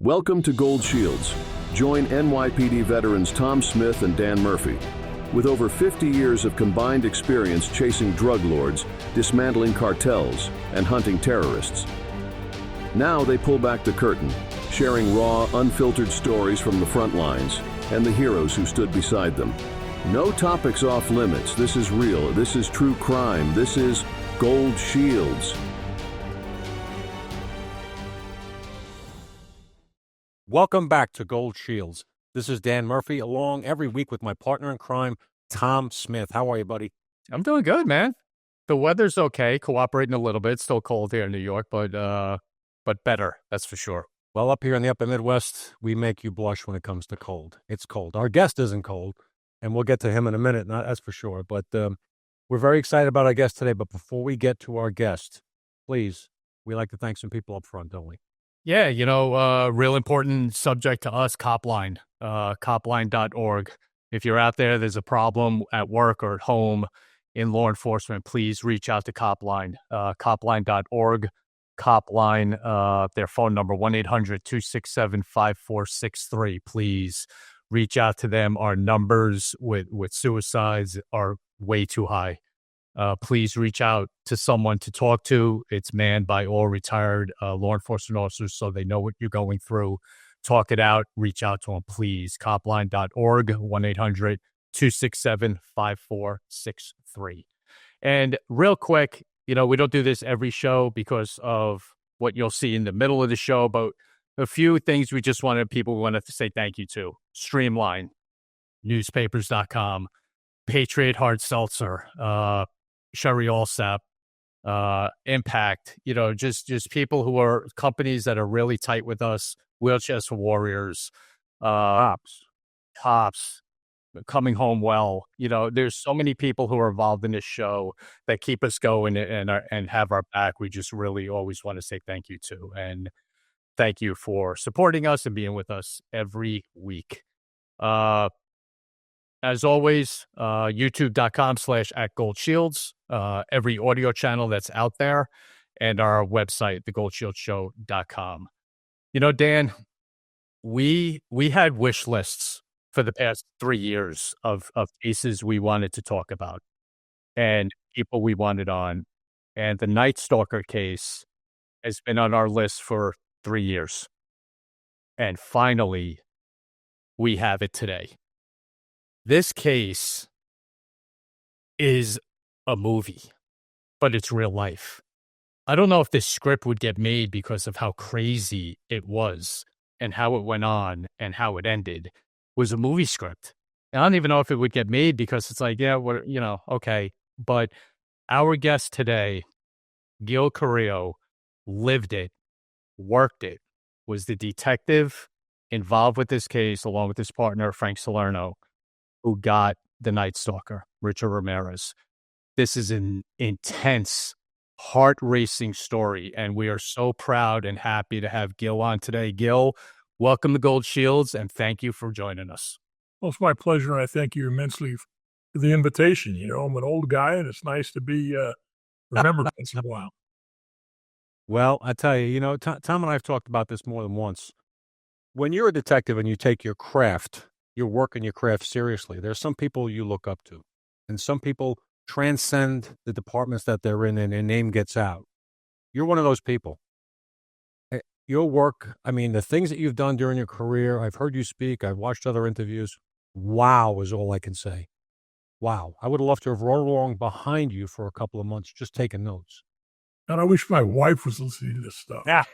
Welcome to Gold Shields. Join NYPD veterans Tom Smith and Dan Murphy. With over 50 years of combined experience chasing drug lords, dismantling cartels, and hunting terrorists. Now they pull back the curtain, sharing raw, unfiltered stories from the front lines and the heroes who stood beside them. No topics off limits. This is real. This is true crime. This is Gold Shields. Welcome back to Gold Shields. This is Dan Murphy, along every week with my partner in crime, Tom Smith. How are you, buddy? I'm doing good, man. The weather's okay, cooperating a little bit. It's still cold here in New York, but better, that's for sure. Well, up here in the upper Midwest, we make you blush when it comes to cold. It's cold. Our guest isn't cold, and we'll get to him in a minute, that's for sure. But we're very excited about our guest today. But before we get to our guest, please, we like to thank some people up front, don't we? Yeah, real important subject to us, Copline, copline.org. If you're out there, there's a problem at work or at home in law enforcement, please reach out to Copline, copline.org. Copline, their phone number, 1-800-267-5463. Please reach out to them. Our numbers with suicides are way too high. Please reach out to someone to talk to. It's manned by all retired law enforcement officers, so they know what you're going through. Talk it out. Reach out to them, please. Copline.org, 1-800-267-5463. And real quick, we don't do this every show because of what you'll see in the middle of the show, but a few things we wanted to say thank you to. Streamline, newspapers.com, Patriot Hard Seltzer, Sherry Allsap, Impact, just people who are companies that are really tight with us, Wheelchairs for Warriors, Cops, Coming Home Well. There's so many people who are involved in this show that keep us going and have our back. We just really always want to say thank you to, and thank you for supporting us and being with us every week. As always, youtube.com/@GoldShields, every audio channel that's out there, and our website, thegoldshieldshow.com. Dan, we had wish lists for the past 3 years of cases we wanted to talk about and people we wanted on. And the Night Stalker case has been on our list for 3 years. And finally, we have it today. This case is a movie, but it's real life. I don't know if this script would get made because of how crazy it was and how it went on and how it ended. It was a movie script. And I don't even know if it would get made because it's like, yeah, okay. But our guest today, Gil Carrillo, lived it, worked it, was the detective involved with this case along with his partner, Frank Salerno, who got the Night Stalker, Richard Ramirez. This is an intense, heart-racing story, and we are so proud and happy to have Gil on today. Gil, welcome to Gold Shields, and thank you for joining us. Well, it's my pleasure, and I thank you immensely for the invitation. I'm an old guy, and it's nice to be remembered once in a while. Well, I tell you, Tom and I have talked about this more than once. When you're a detective and you take your craft, you're working your craft seriously, there's some people you look up to, and some people transcend the departments that they're in and their name gets out. You're one of those people. Your work, the things that you've done during your career, I've heard you speak, I've watched other interviews. Wow is all I can say. Wow. I would have loved to have rolled along behind you for a couple of months just taking notes. And I wish my wife was listening to this stuff. Yeah.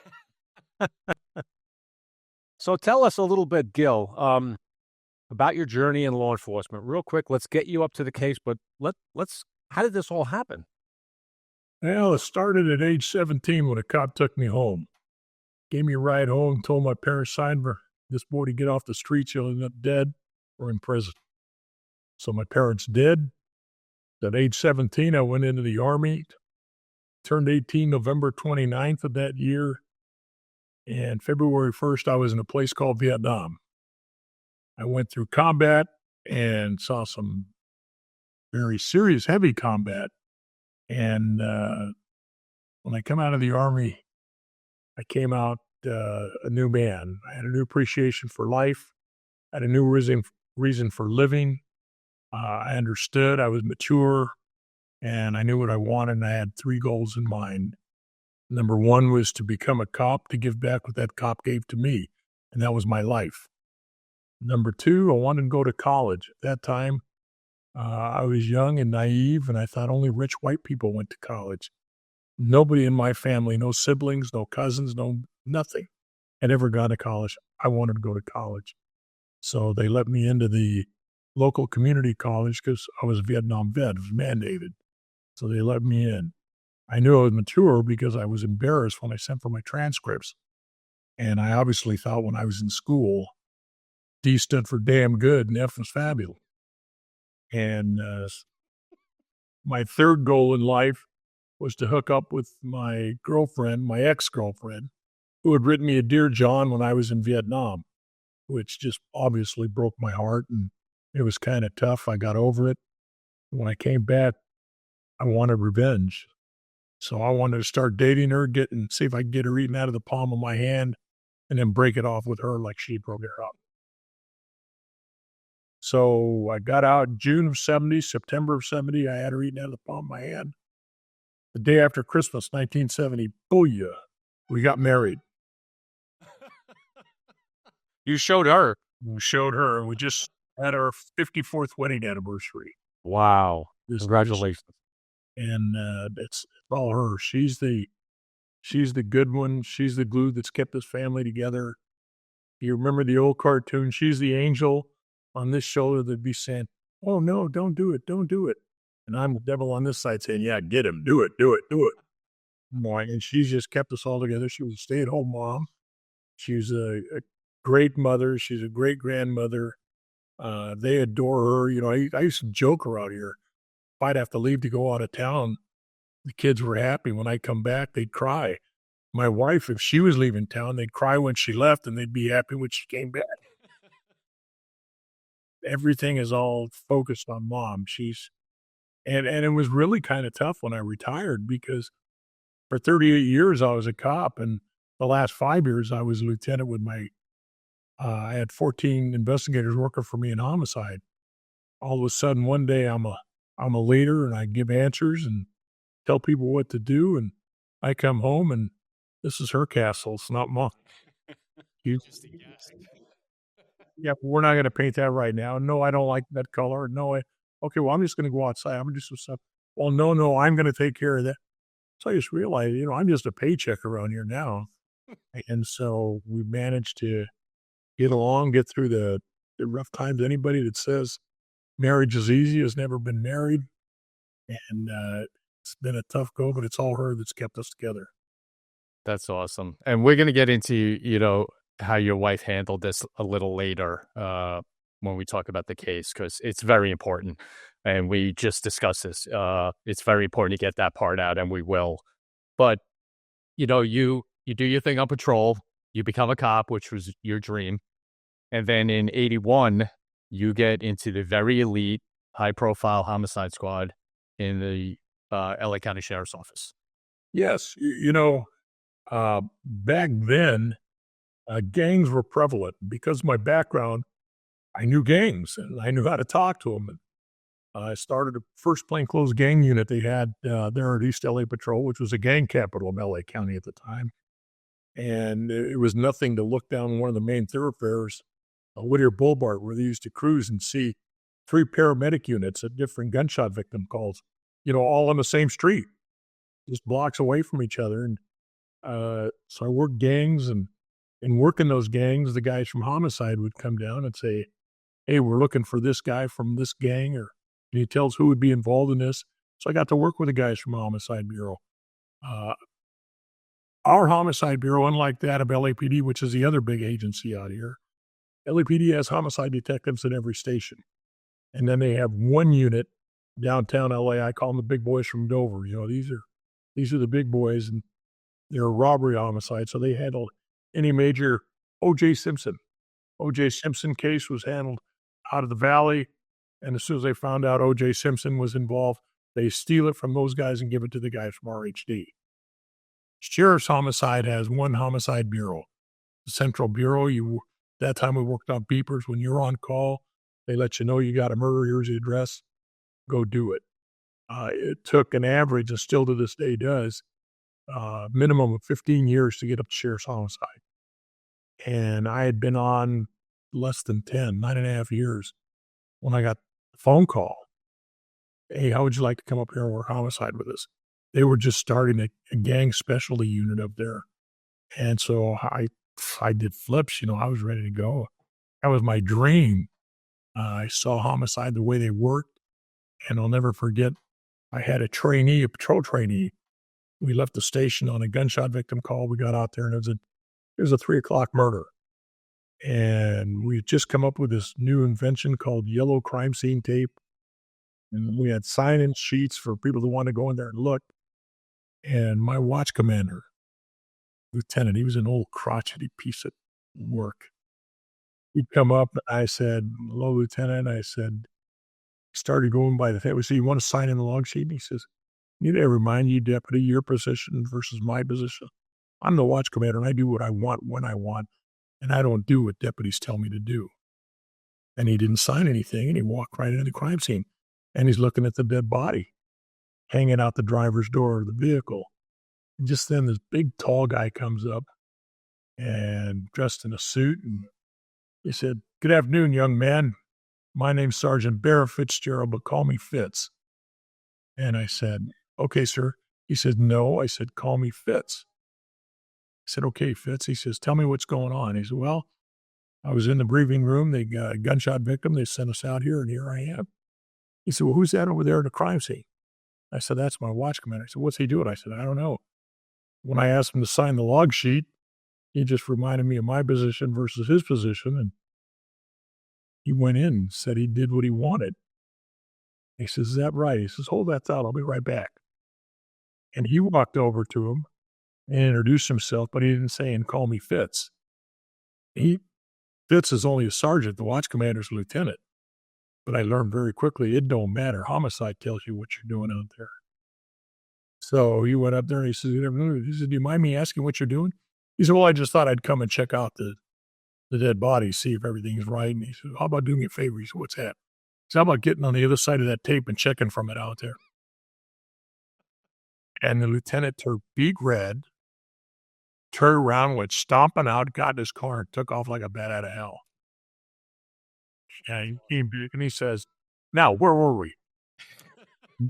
So tell us a little bit, Gil, about your journey in law enforcement. Real quick, let's get you up to the case, but how did this all happen? Well, it started at age 17 when a cop took me home. Gave me a ride home, told my parents, sign for this boy to get off the streets, he'll end up dead or in prison. So my parents did. At age 17, I went into the Army, turned 18 November 29th of that year, and February 1st, I was in a place called Vietnam. I went through combat and saw some very serious, heavy combat. And when I come out of the Army, I came out a new man. I had a new appreciation for life. I had a new reason for living. I understood. I was mature, and I knew what I wanted, and I had 3 goals in mind. Number 1 was to become a cop, to give back what that cop gave to me, and that was my life. Number 2, I wanted to go to college. At that time, I was young and naive, and I thought only rich white people went to college. Nobody in my family, no siblings, no cousins, no nothing, had ever gone to college. I wanted to go to college. So they let me into the local community college because I was a Vietnam vet. It was mandated. So they let me in. I knew I was mature because I was embarrassed when I sent for my transcripts. And I obviously thought when I was in school, D stood for damn good and F was fabulous. And my 3rd goal in life was to hook up with my girlfriend, my ex-girlfriend, who had written me a Dear John when I was in Vietnam, which just obviously broke my heart, and it was kind of tough. I got over it. When I came back, I wanted revenge. So I wanted to start dating her, see if I could get her eaten out of the palm of my hand, and then break it off with her like she broke it up. So I got out June of 70, September of 70, I had her eaten out of the palm of my hand. The day after Christmas, 1970, booyah, we got married. You showed her. We showed her. We just had our 54th wedding anniversary. Wow. Congratulations. And it's all her. She's the good one. She's the glue that's kept this family together. You remember the old cartoon? She's the angel on this shoulder that'd be saying, "Oh no, don't do it, don't do it." And I'm the devil on this side saying, "Yeah, get him, do it, do it, do it." And she's just kept us all together. She was a stay-at-home mom. She was a great mother. She's a great grandmother. They adore her. You know, I used to joke around here. If I'd have to leave to go out of town, the kids were happy. When I come back, they'd cry. My wife, if she was leaving town, they'd cry when she left, and they'd be happy when she came back. Everything is all focused on mom. And it was really kind of tough when I retired because for 38 years I was a cop, and the last 5 years I was a lieutenant with I had 14 investigators working for me in homicide. All of a sudden, one day I'm a leader, and I give answers and tell people what to do, and I come home and this is her castle. It's not mine. Yeah, we're not going to paint that right now. No, I don't like that color. No, okay, well, I'm just going to go outside. I'm going to do some stuff. Well, no, I'm going to take care of that. So I just realized, I'm just a paycheck around here now. And so we managed to get along, get through the rough times. Anybody that says marriage is easy has never been married. And it's been a tough go, but it's all her that's kept us together. That's awesome. And we're going to get into, how your wife handled this a little later when we talk about the case, because it's very important. And we just discussed this. It's very important to get that part out, and we will. But, you do your thing on patrol. You become a cop, which was your dream. And then in 81, you get into the very elite, high-profile homicide squad in the LA County Sheriff's Office. Yes. Back then, gangs were prevalent. Because of my background, I knew gangs, and I knew how to talk to them. And I started the first plainclothes gang unit they had there at East LA Patrol, which was a gang capital of LA County at the time. And it was nothing to look down one of the main thoroughfares, Whittier Boulevard, where they used to cruise and see 3 paramedic units at different gunshot victim calls, all on the same street, just blocks away from each other. And so I worked gangs, and in working those gangs, the guys from Homicide would come down and say, "Hey, we're looking for this guy from this gang," or can you tell us who would be involved in this? So I got to work with the guys from Homicide Bureau. Our Homicide Bureau, unlike that of LAPD, which is the other big agency out here, LAPD has homicide detectives at every station. And then they have one unit downtown LA. I call them the big boys from Dover. These are the big boys, and they're robbery homicide. So they handled any major O.J. Simpson. O.J. Simpson case was handled out of the valley. And as soon as they found out O.J. Simpson was involved, they steal it from those guys and give it to the guys from RHD. Sheriff's Homicide has one homicide bureau. the Central Bureau. That time we worked on beepers. When you're on call, they let you know you got a murder. Here's the address. Go do it. It took an average, and still to this day does, minimum of 15 years to get up to sheriff's homicide. And I had been on less than 10, 9.5 years, when I got the phone call. Hey, how would you like to come up here and work homicide with us? They were just starting a gang specialty unit up there. And so I did flips, I was ready to go. That was my dream. I saw homicide the way they worked, and I'll never forget, I had a patrol trainee. We left the station on a gunshot victim call. We got out there, and it was a 3:00 murder. And we had just come up with this new invention called yellow crime scene tape. And we had sign-in sheets for people who want to go in there and look. And my watch commander, lieutenant, he was an old crotchety piece of work. He'd come up, and I said, hello, Lieutenant. I said, started going by the thing. We said, you want to sign in the log sheet? And he says, need to remind you, Deputy, your position versus my position. I'm the watch commander, and I do what I want when I want, and I don't do what deputies tell me to do. And he didn't sign anything, and he walked right into the crime scene. And he's looking at the dead body hanging out the driver's door of the vehicle. And just then this big, tall guy comes up and dressed in a suit. And he said, good afternoon, young man. My name's Sergeant Bear Fitzgerald, but call me Fitz. And I said, okay, sir. He said, no. I said, call me Fitz. I said, okay, Fitz. He says, tell me what's going on. He said, well, I was in the briefing room. They got a gunshot victim. They sent us out here, and here I am. He said, well, who's that over there in the crime scene? I said, that's my watch commander. I said, what's he doing? I said, I don't know. When I asked him to sign the log sheet, he just reminded me of my position versus his position. And he went in and said he did what he wanted. He says, is that right? He says, hold that thought. I'll be right back. And he walked over to him and introduced himself, but he didn't say, and call me Fitz. Fitz is only a sergeant. The watch commander's a lieutenant. But I learned very quickly, it don't matter. Homicide tells you what you're doing out there. So he went up there and he said, do you mind me asking what you're doing? He said, well, I just thought I'd come and check out the dead body, see if everything's right. And he said, how about doing me a favor? He said, what's that? He said, how about getting on the other side of that tape and checking from it out there? And the lieutenant turned big red, turned around, went stomping out, got in his car, and took off like a bat out of hell. And he says, now, where were we?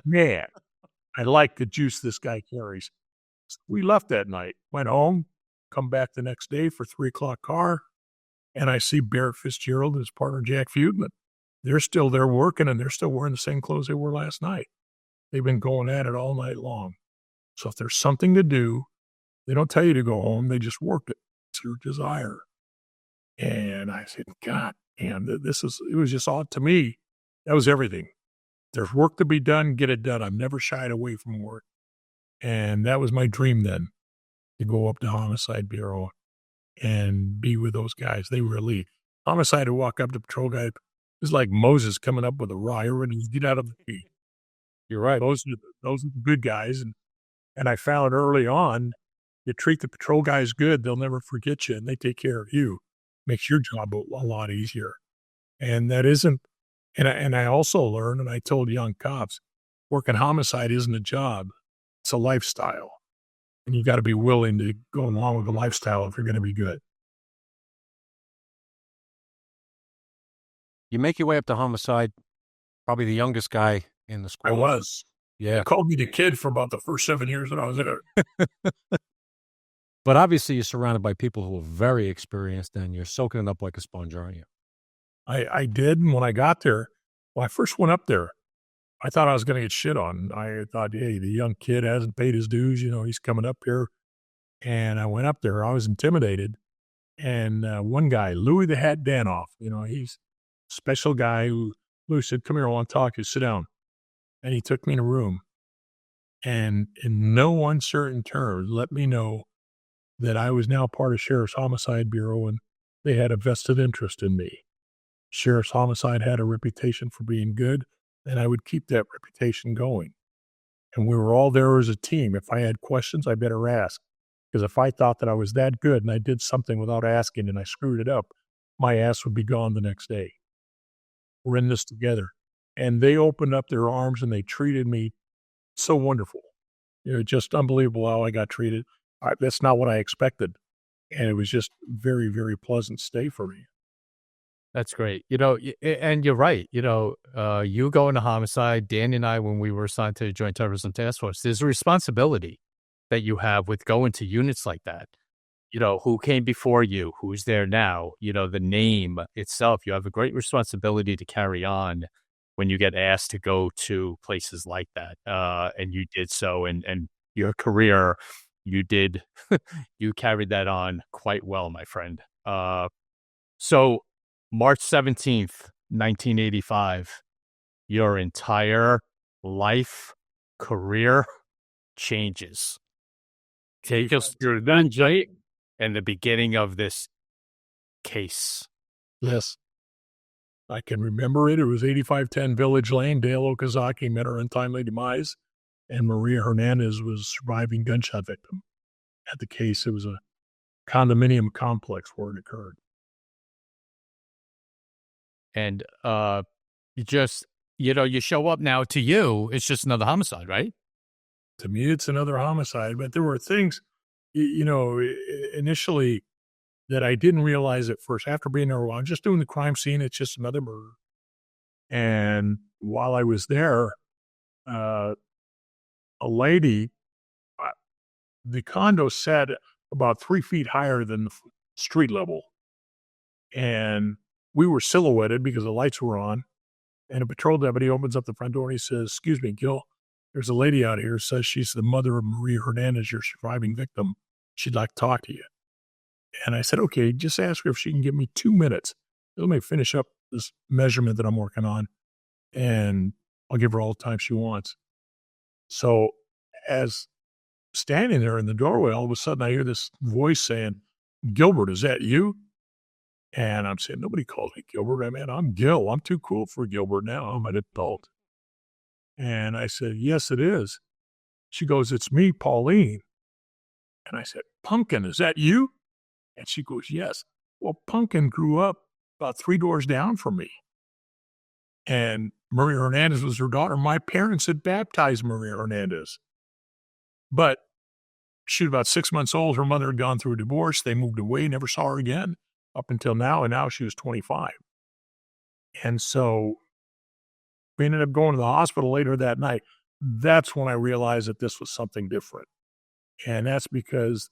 Man, I like the juice this guy carries. So we left that night, went home, come back the next day for 3:00 car, and I see Barrett Fitzgerald and his partner Jack Feudman. They're still there working, and they're still wearing the same clothes they were last night. They've been going at it all night long. So if there's something to do, they don't tell you to go home. They just work it. It's your desire. And I said, God, and it was just odd to me. That was everything. There's work to be done, get it done. I've never shied away from work. And that was my dream then, to go up to Homicide Bureau and be with those guys. They were elite. Homicide would walk up to patrol guy. It was like Moses coming up with a rod. Everybody get out of the tree. You're right. Those are the good guys. And I found early on, you treat the patrol guys good, they'll never forget you, and they take care of you. Makes your job a lot easier. And that isn't, and I also learned, and I told young cops, working homicide isn't a job. It's a lifestyle. And you got to be willing to go along with the lifestyle if you're going to be good. You make your way up to Homicide, probably the youngest guy in the squad. I was. Yeah. They called me the kid for about the first 7 years that I was there. But obviously you're surrounded by people who are very experienced, and you're soaking it up like a sponge, aren't you? I did. And when I got there, when I first went up there, I thought I was going to get shit on. I thought, hey, the young kid hasn't paid his dues. He's coming up here. And I went up there. I was intimidated. And one guy, Louis the Hat Danoff, he's a special guy. Louis said, come here, I want to talk to you. Sit down. And he took me in a room. And in no uncertain terms, let me know that I was now part of Sheriff's Homicide Bureau, and they had a vested interest in me. Sheriff's Homicide had a reputation for being good, and I would keep that reputation going. And we were all there as a team. If I had questions, I better ask. Because if I thought that I was that good and I did something without asking and I screwed it up, my ass would be gone the next day. We're in this together. And they opened up their arms and they treated me so wonderful. Just unbelievable how I got treated. That's not what I expected. And it was just very, very pleasant stay for me. That's great. And you're right. You go into Homicide, Dan and I, when we were assigned to the Joint Terrorism Task Force, there's a responsibility that you have with going to units like that. Who came before you, who's there now, the name itself. You have a great responsibility to carry on when you get asked to go to places like that. And you did so, and your career, you did, you carried that on quite well, my friend. So March 17th, 1985, your entire life, career changes. Take us through then, Jay, and the beginning of this case. Yes. I can remember it. It was 8510 Village Lane. Dale Okazaki met her untimely demise, and Maria Hernandez was surviving gunshot victim. At the case, it was a condominium complex where it occurred. And you just, you show up now. To you, it's just another homicide, right? To me, it's another homicide. But there were things, initially that I didn't realize at first. After being there a while, I'm just doing the crime scene. It's just another murder. And while I was there, a lady, the condo sat about 3 feet higher than the street level. And we were silhouetted because the lights were on. And a patrol deputy opens up the front door and he says, "Excuse me, Gil, there's a lady out here, says she's the mother of Maria Hernandez, your surviving victim. She'd like to talk to you." And I said, "Okay, just ask her if she can give me 2 minutes. Let me finish up this measurement that I'm working on, and I'll give her all the time she wants." So as standing there in the doorway, all of a sudden I hear this voice saying, "Gilbert, is that you?" And I'm saying, "Nobody called me Gilbert. I'm Gil. I'm too cool for Gilbert now. I'm an adult." And I said, "Yes, it is." She goes, "It's me, Pauline." And I said, "Pumpkin, is that you?" And she goes, "Yes." Well, Pumpkin grew up about 3 doors down from me. And Maria Hernandez was her daughter. My parents had baptized Maria Hernandez. But she was about 6 months old. Her mother had gone through a divorce. They moved away, never saw her again up until now. And now she was 25. And so we ended up going to the hospital later that night. That's when I realized that this was something different. And that's because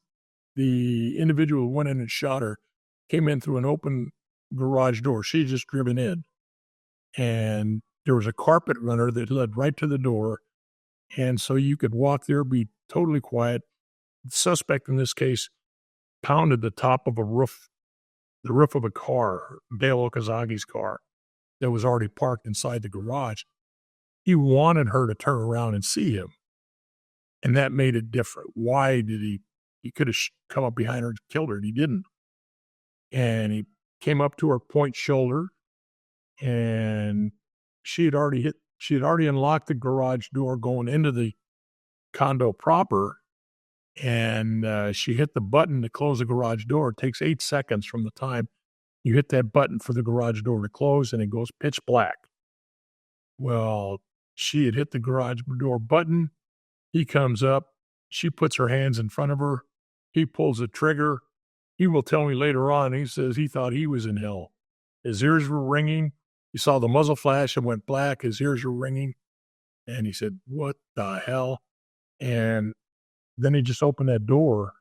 the individual who went in and shot her came in through an open garage door. She had just driven in. And there was a carpet runner that led right to the door. And so you could walk there, be totally quiet. The suspect in this case pounded the top of the roof of a car, Dale Okazaki's car, that was already parked inside the garage. He wanted her to turn around and see him. And that made it different. Why did he could have come up behind her and killed her, and he didn't. And he came up to her point shoulder, and she had already unlocked the garage door going into the condo proper. And she hit the button to close the garage door. It takes 8 seconds from the time you hit that button for the garage door to close, and it goes pitch black. Well, she had hit the garage door button. He comes up. She puts her hands in front of her. He pulls the trigger. He will tell me later on, he says he thought he was in hell. His ears were ringing. He saw the muzzle flash and went black. His ears were ringing. And he said, "What the hell?" And then he just opened that door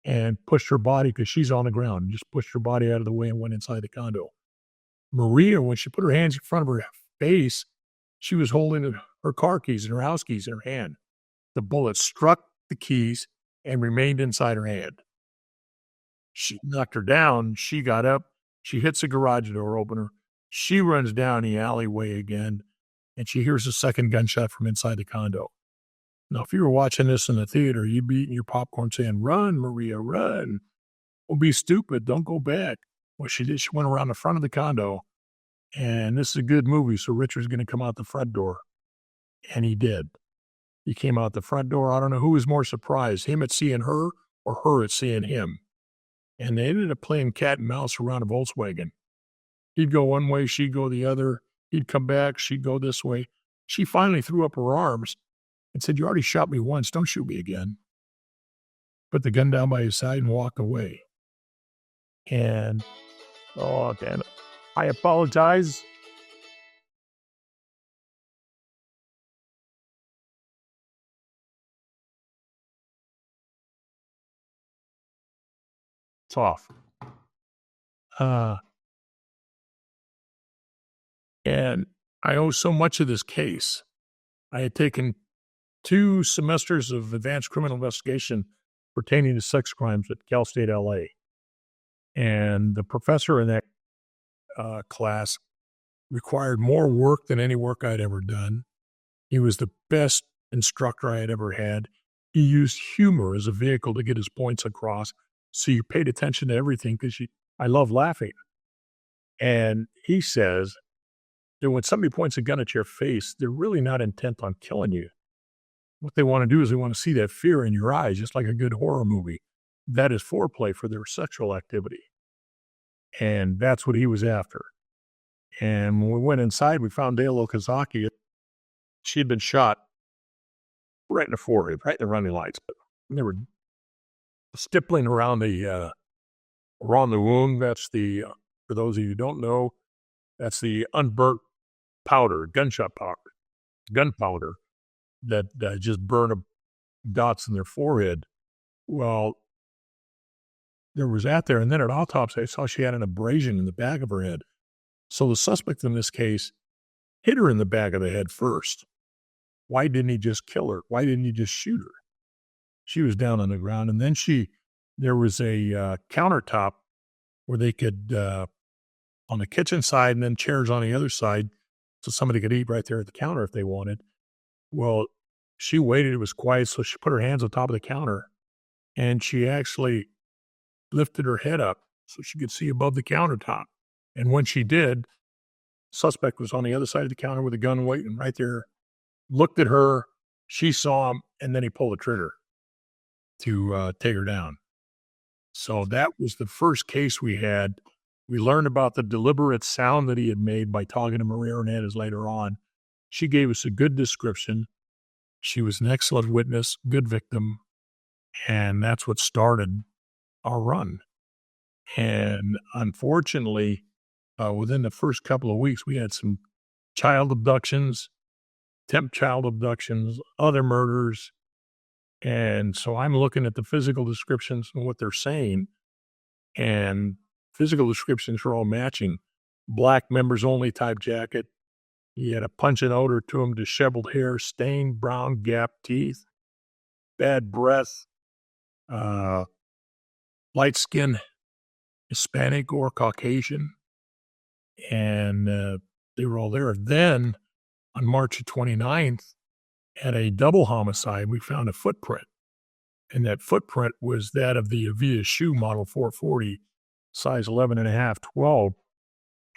and pushed her body, because she's on the ground, and just pushed her body out of the way and went inside the condo. Maria, when she put her hands in front of her face, she was holding her car keys and her house keys in her hand. The bullet struck the keys and remained inside her hand. She knocked her down. She got up. She hits the garage door opener. She runs down the alleyway again, and she hears a second gunshot from inside the condo. Now, if you were watching this in the theater, you'd be eating your popcorn saying, "Run, Maria, run. Don't be stupid. Don't go back." What she did, she went around the front of the condo, and this is a good movie, so Richard's going to come out the front door. And he did. He came out the front door. I don't know who was more surprised, him at seeing her or her at seeing him. And they ended up playing cat and mouse around a Volkswagen. He'd go one way, she'd go the other. He'd come back, she'd go this way. She finally threw up her arms and said, "You already shot me once, don't shoot me again." Put the gun down by his side and walked away. And, oh, Dan, I apologize. It's off. And I owe so much of this case. I had taken 2 semesters of advanced criminal investigation pertaining to sex crimes at Cal State LA. And the professor in that class required more work than any work I'd ever done. He was the best instructor I had ever had. He used humor as a vehicle to get his points across. So you paid attention to everything because I love laughing. And he says that when somebody points a gun at your face, they're really not intent on killing you. What they want to do is they want to see that fear in your eyes, just like a good horror movie. That is foreplay for their sexual activity. And that's what he was after. And when we went inside, we found Dale Okazaki. She had been shot right in the forehead, right in the running lights. And they were stippling around the wound. That's the, for those of you who don't know, that's the unburnt powder, gunpowder that just burn dots in their forehead. Well, there was that there. And then at autopsy, I saw she had an abrasion in the back of her head. So the suspect in this case hit her in the back of the head first. Why didn't he just kill her? Why didn't he just shoot her? She was down on the ground. And then there was a countertop where they could, on the kitchen side and then chairs on the other side, so somebody could eat right there at the counter if they wanted. Well, she waited. It was quiet, so she put her hands on top of the counter, and she actually lifted her head up so she could see above the countertop. And when she did, suspect was on the other side of the counter with a gun waiting right there, looked at her, she saw him, and then he pulled the trigger to take her down. So that was the first case we had. We learned about the deliberate sound that he had made by talking to Maria Hernandez later on. She gave us a good description. She was an excellent witness, good victim, and that's what started our run. And unfortunately, within the first couple of weeks, we had some child abductions, temp child abductions, other murders. And so I'm looking at the physical descriptions and what they're saying, and physical descriptions are all matching. Black members only type jacket. He had a pungent odor to him, disheveled hair, stained brown gap teeth, bad breath, light skin, Hispanic or Caucasian. And they were all there. Then on March 29th, at a double homicide, we found a footprint. And that footprint was that of the Avia shoe model 440, size 11.5, 12.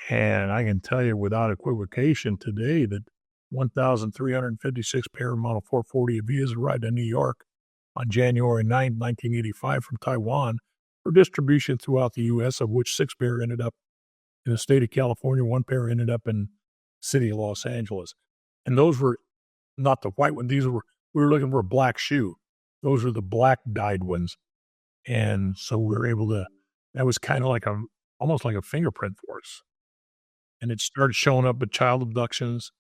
And I can tell you without equivocation today that 1,356 pair of model 440 Avias arrived in New York on January 9, 1985 from Taiwan for distribution throughout the U.S., of which 6 pair ended up in the state of California, 1 pair ended up in the city of Los Angeles. And those were not the white ones. We were looking for a black shoe. Those are the black dyed ones. And so we were able to, that was kind of like almost like a fingerprint for us. And it started showing up at child abductions.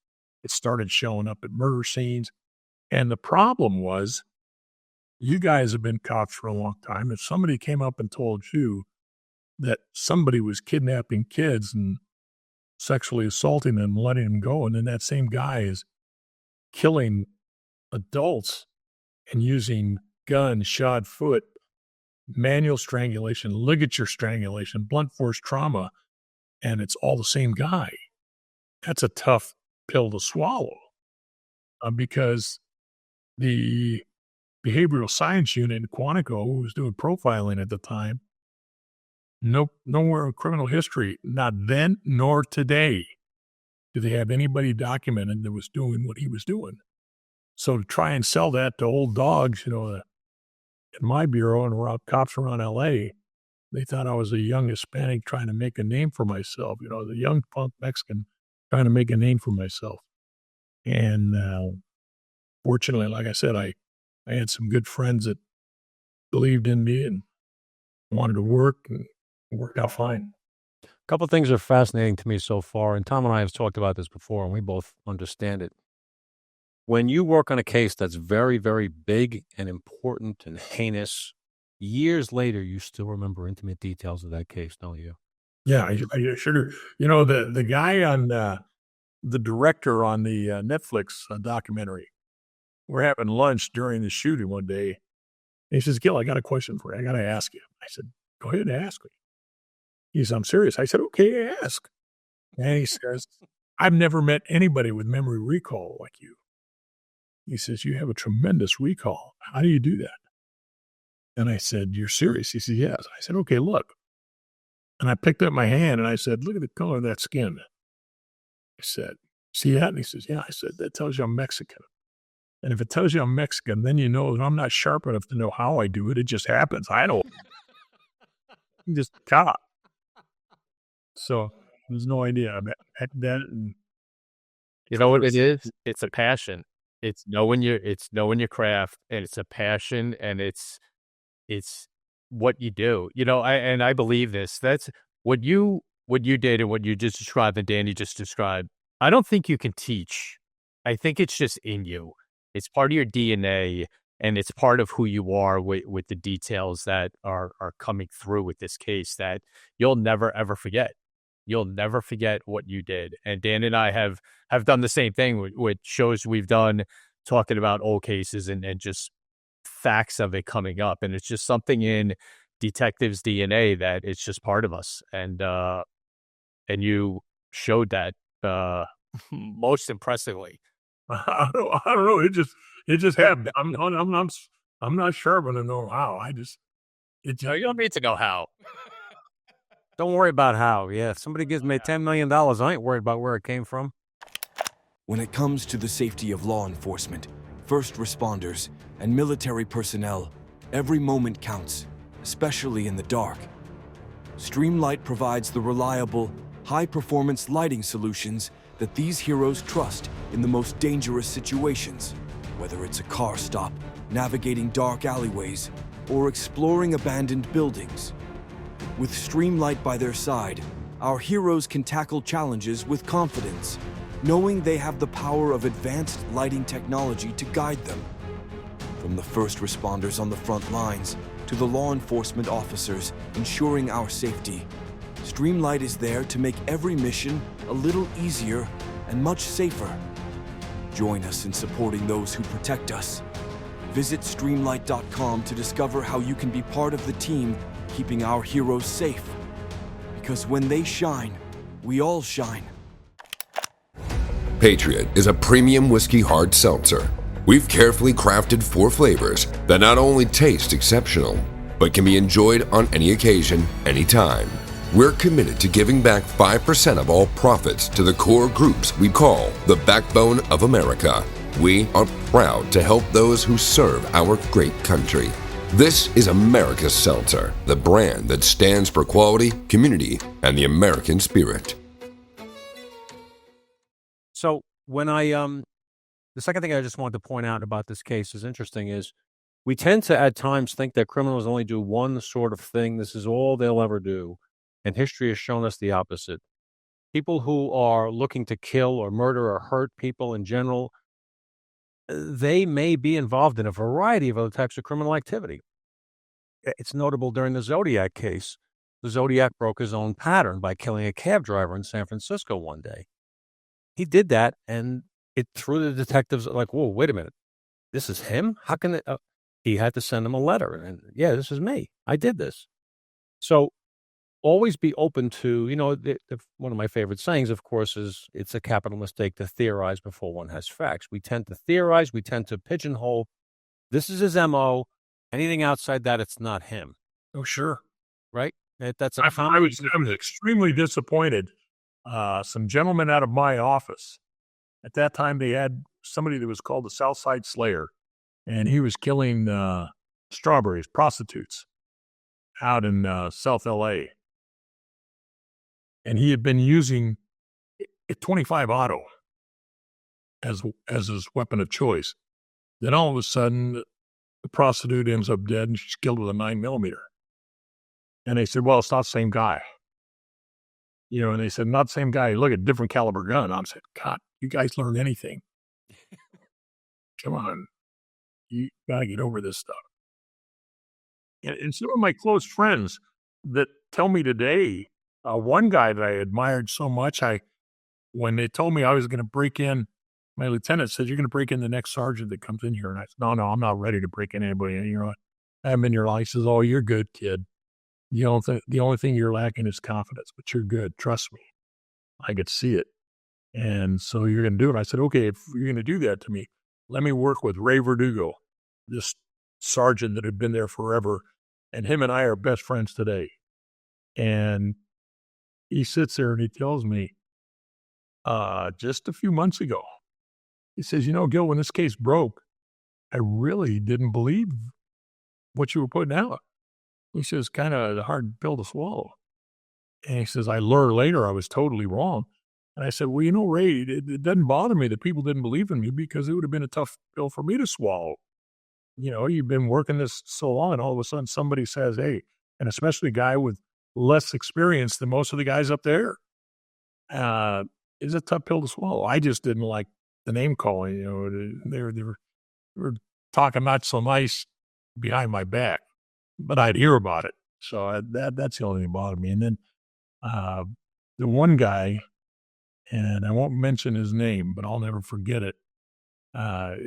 It started showing up at murder scenes. And the problem was, you guys have been cops for a long time. If somebody came up and told you that somebody was kidnapping kids and sexually assaulting them, letting them go, and then that same guy is killing adults and using gun, shod foot, manual strangulation, ligature strangulation, blunt force trauma, and it's all the same guy. That's a tough pill to swallow because the behavioral science unit in Quantico, who was doing profiling at the time, nowhere in criminal history, not then nor today, do they have anybody documented that was doing what he was doing. So to try and sell that to old dogs, in my bureau and around cops around L.A., they thought I was a young Hispanic trying to make a name for myself, the young punk Mexican trying to make a name for myself. And fortunately, like I said, I had some good friends that believed in me and wanted to work, and it worked out fine. A couple of things are fascinating to me so far, and Tom and I have talked about this before, and we both understand it. When you work on a case that's very, very big and important and heinous, years later, you still remember intimate details of that case, don't you? Yeah, I sure do. The guy on the director on the Netflix documentary, we're having lunch during the shooting one day. And he says, Gil, I got a question for you. I got to ask you. I said, go ahead and ask me. He says, I'm serious. I said, okay, ask. And he says, I've never met anybody with memory recall like you. He says, you have a tremendous recall. How do you do that? And I said, you're serious? He said, yes. I said, okay, look. And I picked up my hand and I said, look at the color of that skin. I said, see that? And he says, yeah. I said, that tells you I'm Mexican. And if it tells you I'm Mexican, then you know that I'm not sharp enough to know how I do it. It just happens. I don't. I'm just a cop. So there's no idea. That and You know what it is? It's a passion. It's knowing your craft, and it's a passion, and it's what you do. I believe this. That's what you did and what you just described and Danny just described. I don't think you can teach. I think it's just in you. It's part of your DNA, and it's part of who you are with the details that are coming through with this case that you'll never, ever forget. You'll never forget what you did. And Dan and I have done the same thing with shows we've done, talking about old cases and just facts of it coming up. And it's just something in Detective's DNA that it's just part of us. And you showed that most impressively. I don't know. It just happened. I'm not sure, but I know how. You don't need to know how. Don't worry about how. Yeah, if somebody gives me $10 million, I ain't worried about where it came from. When it comes to the safety of law enforcement, first responders, and military personnel, every moment counts, especially in the dark. Streamlight provides the reliable, high-performance lighting solutions that these heroes trust in the most dangerous situations, whether it's a car stop, navigating dark alleyways, or exploring abandoned buildings. With Streamlight by their side, our heroes can tackle challenges with confidence, knowing they have the power of advanced lighting technology to guide them. From the first responders on the front lines to the law enforcement officers ensuring our safety, Streamlight is there to make every mission a little easier and much safer. Join us in supporting those who protect us. Visit Streamlight.com to discover how you can be part of the team keeping our heroes safe. Because when they shine, we all shine. Patriot is a premium whiskey hard seltzer. We've carefully crafted 4 flavors that not only taste exceptional, but can be enjoyed on any occasion, anytime. We're committed to giving back 5% of all profits to the core groups we call the backbone of America. We are proud to help those who serve our great country. This is America's Seltzer, the brand that stands for quality, community, and the American spirit. So when the second thing I just wanted to point out about this case is interesting is we tend to at times think that criminals only do one sort of thing. This is all they'll ever do. And history has shown us the opposite. People who are looking to kill or murder or hurt people in general, they may be involved in a variety of other types of criminal activity. It's notable during the Zodiac case. The Zodiac broke his own pattern by killing a cab driver in San Francisco one day. He did that, and it threw the detectives like, whoa, wait a minute. This is him? How can it? He had to send him a letter. And yeah, this is me. I did this. So always be open to, one of my favorite sayings, of course, is it's a capital mistake to theorize before one has facts. We tend to theorize. We tend to pigeonhole. This is his MO. Anything outside that, it's not him. Oh, sure. Right? I was extremely disappointed. Some gentlemen out of my office, at that time, they had somebody that was called the Southside Slayer, and he was killing strawberries, prostitutes out in South L.A. And he had been using a 25 auto as his weapon of choice. Then all of a sudden, the prostitute ends up dead and she's killed with a 9mm. And they said, well, it's not the same guy. And they said, not the same guy. Look at different caliber gun. I said, God, you guys learn anything. Come on. You got to get over this stuff. And some of my close friends that tell me today, one guy that I admired so much, when they told me I was going to break in, my lieutenant said, you're going to break in the next sergeant that comes in here. And I said, no, I'm not ready to break in anybody. I haven't been in your life. He says, oh, you're good, kid. The only thing you're lacking is confidence, but you're good. Trust me. I could see it. And so you're going to do it. I said, okay, if you're going to do that to me, let me work with Ray Verdugo, this sergeant that had been there forever. And him and I are best friends today. And he sits there and he tells me, just a few months ago, he says, Gil, when this case broke, I really didn't believe what you were putting out. He says, kind of a hard pill to swallow. And he says, I learned later I was totally wrong. And I said, well, Ray, it doesn't bother me that people didn't believe in me because it would have been a tough pill for me to swallow. You've been working this so long and all of a sudden somebody says, hey, and especially a guy with less experience than most of the guys up there, it's a tough pill to swallow. I just didn't like the name calling, they were talking not so nice behind my back, but I'd hear about it. So that's the only thing that bothered me. And then the one guy, and I won't mention his name, but I'll never forget it.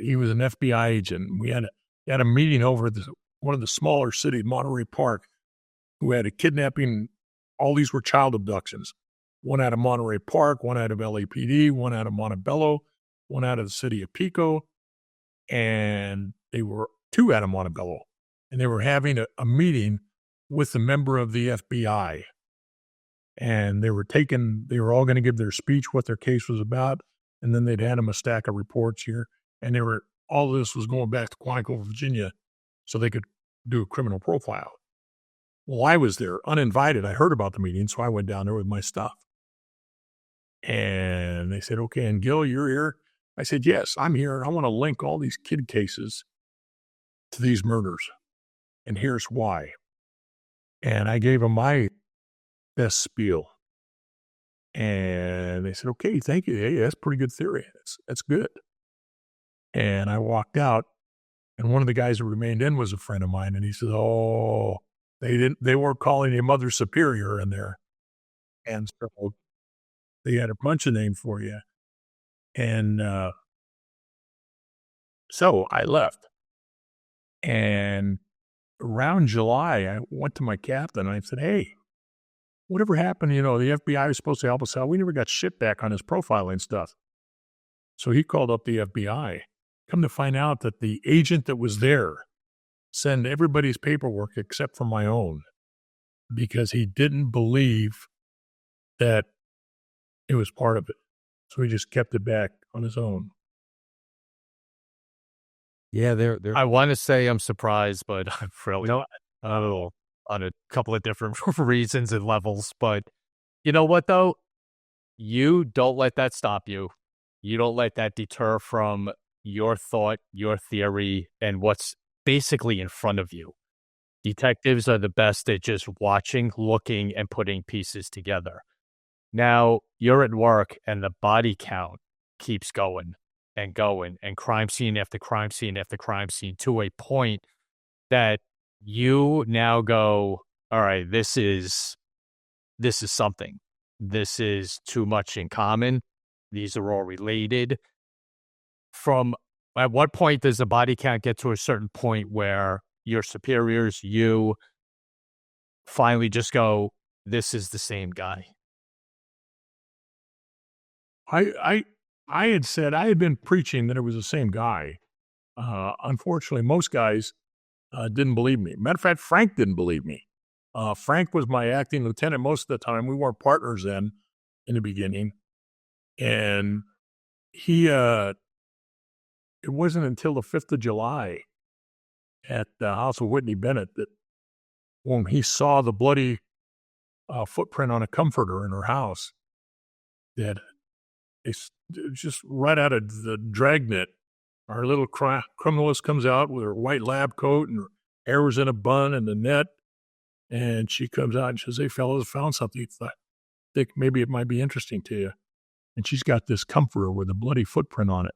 He was an FBI agent. We had a meeting over at one of the smaller cities, Monterey Park, who had a kidnapping. All these were child abductions. One out of Monterey Park, one out of LAPD, one out of Montebello, one out of the city of Pico, and they were two out of Montebello. And they were having a meeting with a member of the FBI. And they were all going to give their speech, what their case was about. And then they'd hand them a stack of reports here. And all of this was going back to Quantico, Virginia, so they could do a criminal profile. Well, I was there uninvited. I heard about the meeting, so I went down there with my stuff. And they said, okay, and Gil, you're here? I said, yes, I'm here. I want to link all these kid cases to these murders. And here's why. And I gave them my best spiel. And they said, okay, thank you. Hey, that's pretty good theory. That's good. And I walked out, and one of the guys who remained in was a friend of mine. And he said, oh, they weren't calling you Mother Superior in there. And so they had a bunch of names for you. And so I left. And around July, I went to my captain and I said, hey, whatever happened, the FBI was supposed to help us out. We never got shit back on this profiling stuff. So he called up the FBI. Come to find out that the agent that was there sent everybody's paperwork except for my own because he didn't believe that it was part of it. So he just kept it back on his own. Yeah, they're I want to say I'm surprised, but I'm really not on a couple of different reasons and levels. But you know what, though? You don't let that stop you. You don't let that deter from your thought, your theory, and what's basically in front of you. Detectives are the best at just watching, looking, and putting pieces together. Now, you're at work, and the body count keeps going, and crime scene after crime scene after crime scene, to a point that you now go, all right, this is something. This is too much in common. These are all related. From at what point does the body count get to a certain point where your superiors, you finally just go, this is the same guy? I had said, I had been preaching that it was the same guy. Unfortunately, most guys didn't believe me. Matter of fact, Frank didn't believe me. Frank was my acting lieutenant most of the time. We weren't partners then in the beginning. And he, it wasn't until the 5th of July at the house of Whitney Bennett that when he saw the bloody footprint on a comforter in her house, that it's just right out of the Dragnet. Our little criminalist comes out with her white lab coat and her hair was in a bun and the net. And she comes out and says, "Hey, fellas, found something. I think maybe it might be interesting to you." And she's got this comforter with a bloody footprint on it.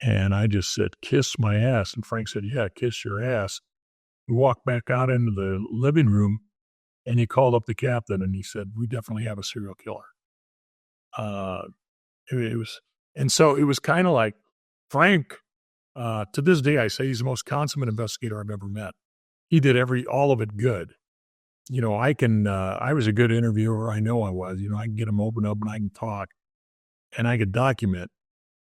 And I just said, "Kiss my ass." And Frank said, "Yeah, kiss your ass." We walked back out into the living room and he called up the captain and he said, "We definitely have a serial killer." It was, and so it was kind of like Frank, to this day, I say he's the most consummate investigator I've ever met. He did all of it good. You know, I was a good interviewer. I know I was, I can get him open up and I can talk and I could document.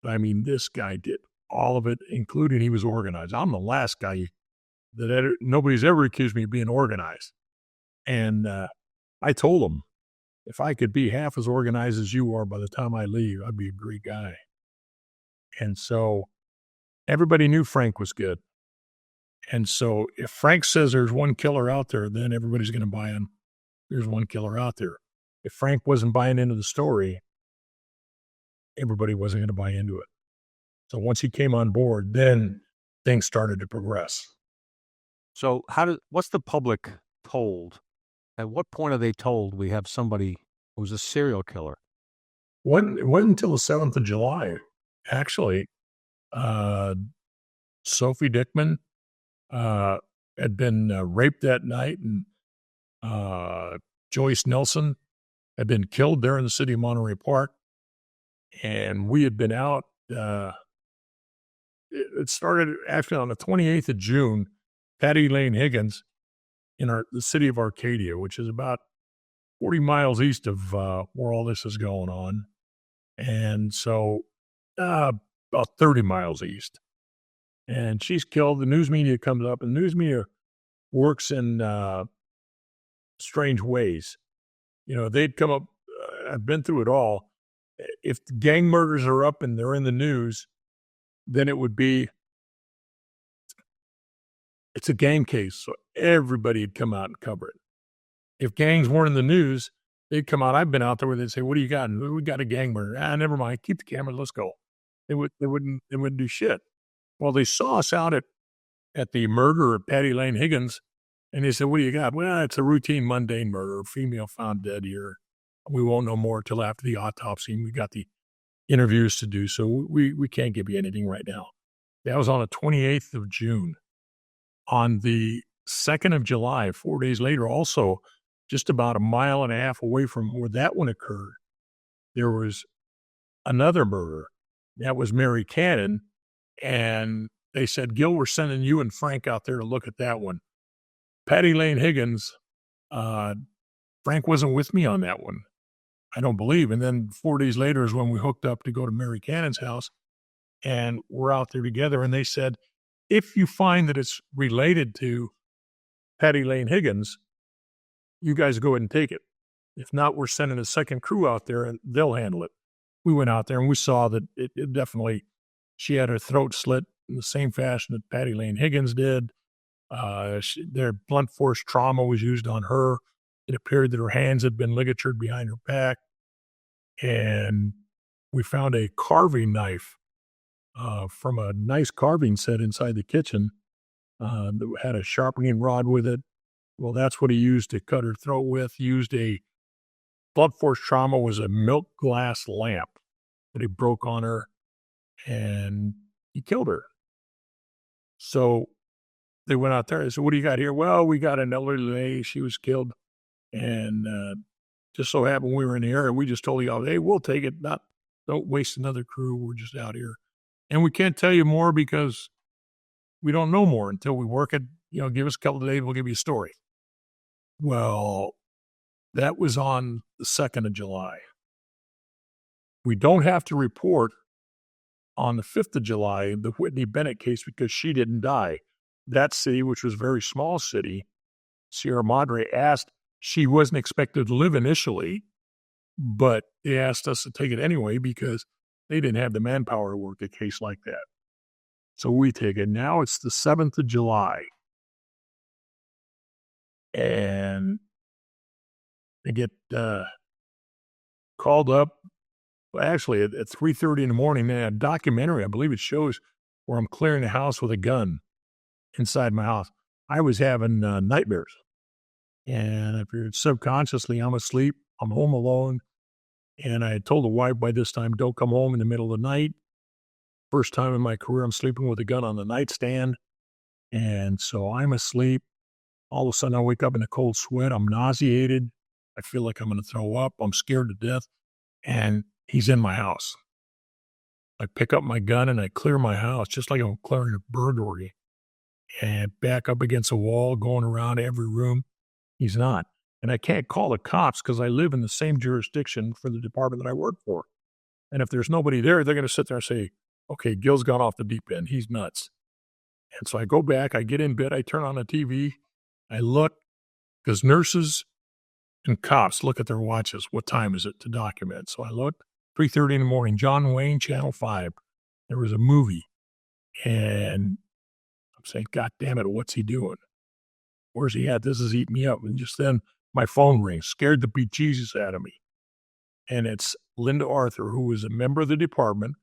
But I mean, this guy did all of it, including he was organized. I'm the last guy that nobody's ever accused me of being organized. And I told him, if I could be half as organized as you are by the time I leave, I'd be a great guy. And so everybody knew Frank was good. And so if Frank says there's one killer out there, then everybody's going to buy in. There's one killer out there. If Frank wasn't buying into the story, everybody wasn't going to buy into it. So once he came on board, then things started to progress. So what's the public told? At what point are they told we have somebody who's a serial killer? It wasn't until the 7th of July, actually. Sophie Dickman had been raped that night, and Joyce Nelson had been killed there in the city of Monterey Park. And we had been out. It started actually on the 28th of June. Patty Lane Higgins in the city of Arcadia, which is about 40 miles east of where all this is going on. And so about 30 miles east. And she's killed. The news media comes up, and the news media works in strange ways. They'd come up, I've been through it all. If the gang murders are up and they're in the news, then it would be, it's a gang case. So everybody would come out and cover it. If gangs weren't in the news, they'd come out. I've been out there where they'd say, "What do you got?" And we got a gang murder. Never mind. Keep the camera. Let's go. They wouldn't do shit. Well, they saw us out at the murder of Patty Lane Higgins, and they said, "What do you got?" "Well, it's a routine, mundane murder. Female found dead here. We won't know more till after the autopsy. We got the interviews to do, so we can't give you anything right now." That was on the 28th of June. On the 2nd of July, 4 days later, also just about a mile and a half away from where that one occurred, there was another murder. That was Mary Cannon. And they said, "Gil, we're sending you and Frank out there to look at that one." Patty Lane Higgins, Frank wasn't with me on that one, I don't believe. And then 4 days later is when we hooked up to go to Mary Cannon's house, and we're out there together. And they said, "If you find that it's related to Patty Lane Higgins, you guys go ahead and take it. If not, we're sending a second crew out there and they'll handle it." We went out there and we saw that it definitely, she had her throat slit in the same fashion that Patty Lane Higgins did. Their blunt force trauma was used on her. It appeared that her hands had been ligatured behind her back. And we found a carving knife from a nice carving set inside the kitchen that had a sharpening rod with it. Well, that's what he used to cut her throat with. He used a blunt force trauma was a milk glass lamp that he broke on her, and he killed her. So they went out there. They said, "What do you got here?" "Well, we got an elderly lady. She was killed. And just so happened we were in the area. We just told y'all, hey, we'll take it. Don't waste another crew. We're just out here. And we can't tell you more because we don't know more until we work it. Give us a couple of days. We'll give you a story." Well, that was on the 2nd of July. We don't have to report on the 5th of July, the Whitney Bennett case, because she didn't die. That city, which was a very small city, Sierra Madre, asked, she wasn't expected to live initially, but they asked us to take it anyway because they didn't have the manpower to work a case like that. So we take it. Now it's the 7th of July. And I get called up. Well, actually, at 3:30 in the morning, a documentary, I believe it shows, where I'm clearing the house with a gun inside my house. I was having nightmares. And if you're subconsciously, I'm asleep, I'm home alone. And I had told the wife by this time, don't come home in the middle of the night. First time in my career, I'm sleeping with a gun on the nightstand. And so I'm asleep. All of a sudden, I wake up in a cold sweat. I'm nauseated. I feel like I'm going to throw up. I'm scared to death. And he's in my house. I pick up my gun and I clear my house, just like I'm clearing a burglary. And back up against a wall, going around every room. He's not. And I can't call the cops because I live in the same jurisdiction for the department that I work for. And if there's nobody there, they're going to sit there and say, okay, Gil's gone off the deep end. He's nuts. And so I go back, I get in bed, I turn on the TV, I look, because nurses and cops look at their watches. What time is it to document? So I look, 3:30 in the morning, John Wayne, Channel 5. There was a movie. And I'm saying, God damn it, what's he doing? Where's he at? This is eating me up. And just then my phone rings, scared the bejesus out of me. And it's Linda Arthur, who was a member of the department,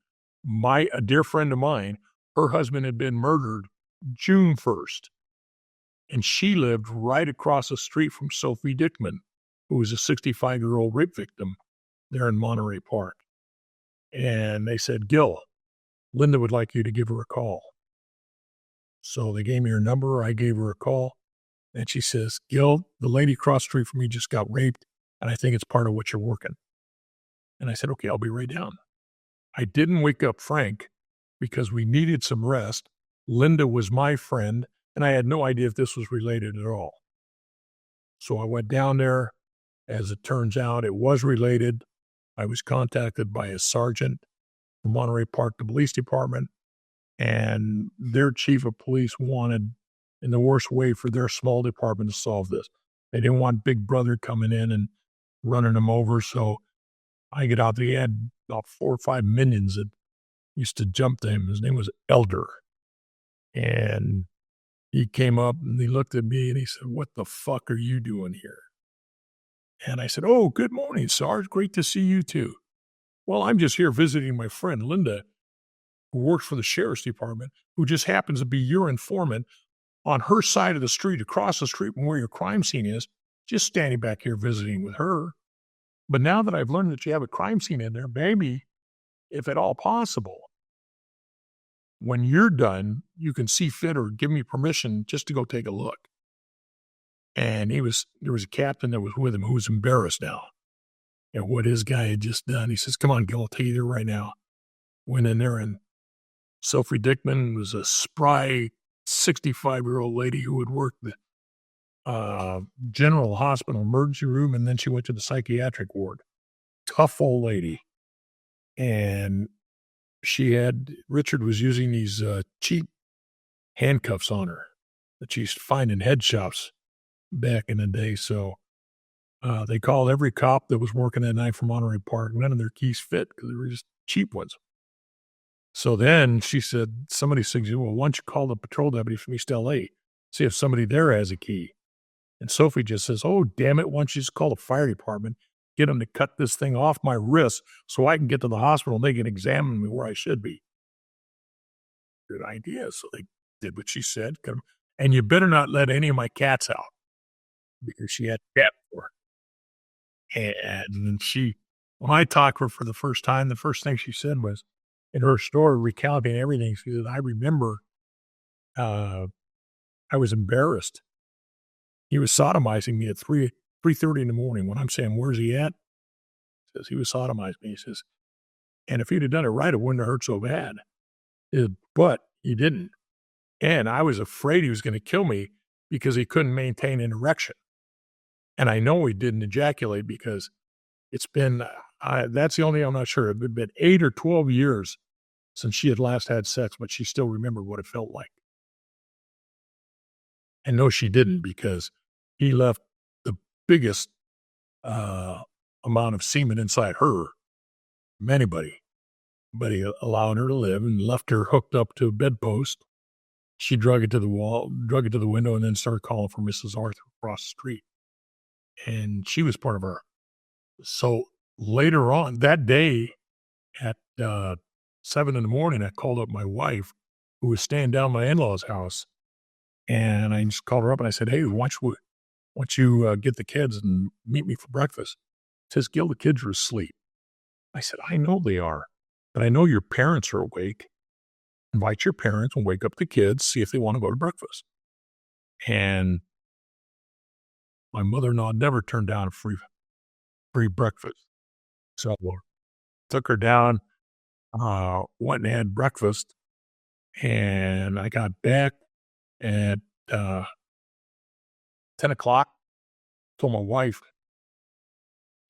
a dear friend of mine. Her husband had been murdered June 1st. And she lived right across the street from Sophie Dickman, who was a 65-year-old rape victim there in Monterey Park. And they said, Gil, Linda would like you to give her a call. So they gave me her number. I gave her a call. And she says, Gil, the lady across the street from me just got raped, and I think it's part of what you're working. And I said, okay, I'll be right down. I didn't wake up Frank because we needed some rest. Linda was my friend, and I had no idea if this was related at all. So I went down there. As it turns out, it was related. I was contacted by a sergeant from Monterey Park, the police department, and their chief of police wanted, in the worst way, for their small department to solve this. They didn't want Big Brother coming in and running them over. So I get out there. He had about 4 or 5 minions that used to jump to him. His name was Elder. And he came up and he looked at me and he said, what the fuck are you doing here? And I said, oh, good morning, Sarge. Great to see you too. Well, I'm just here visiting my friend Linda, who works for the sheriff's department, who just happens to be your informant on her side of the street, across the street from where your crime scene is, just standing back here visiting with her. But now that I've learned that you have a crime scene in there, maybe, if at all possible, when you're done, you can see fit or give me permission just to go take a look. And there was a captain that was with him who was embarrassed now at what his guy had just done. He says, come on, Gil, I'll take you there right now. Went in there, and Sophie Dickman was a spry 65-year-old lady who had worked the general hospital emergency room, and then she went to the psychiatric ward. Tough old lady. And Richard was using these cheap handcuffs on her that she used to find in head shops back in the day. So they called every cop that was working that night from Monterey Park. None of their keys fit because they were just cheap ones. So then somebody said, well, why don't you call the patrol deputy from East LA, see if somebody there has a key. And Sophie just says, oh, damn it, why don't you just call the fire department, get them to cut this thing off my wrist so I can get to the hospital and they can examine me where I should be. Good idea. So they did what she said. And you better not let any of my cats out, because she had a cat for her. And when I talked to her for the first time, the first thing she said was, in her story, recounting everything, she said, I remember I was embarrassed. He was sodomizing me at 3:30 in the morning. When I'm saying, where's he at? He says, he was sodomizing me. He says, and if he'd have done it right, it wouldn't have hurt so bad. But he didn't. And I was afraid he was going to kill me because he couldn't maintain an erection. And I know he didn't ejaculate because it's been, that's the only thing I'm not sure. It had been 8 or 12 years since she had last had sex, but she still remembered what it felt like. And no, she didn't, because he left the biggest amount of semen inside her from anybody. but he allowed her to live and left her hooked up to a bedpost. She drug it to the wall, drug it to the window, and then started calling for Mrs. Arthur across the street. And she was part of her. So later on that day at 7 in the morning, I called up my wife, who was staying down my in-laws' house. And I just called her up and I said, hey, why don't you get the kids and meet me for breakfast? She says, Gil, the kids are asleep. I said, I know they are, but I know your parents are awake. Invite your parents and wake up the kids, see if they want to go to breakfast. And my mother-in-law never turned down a free breakfast. So took her down, went and had breakfast, and I got back at 10 o'clock, told my wife,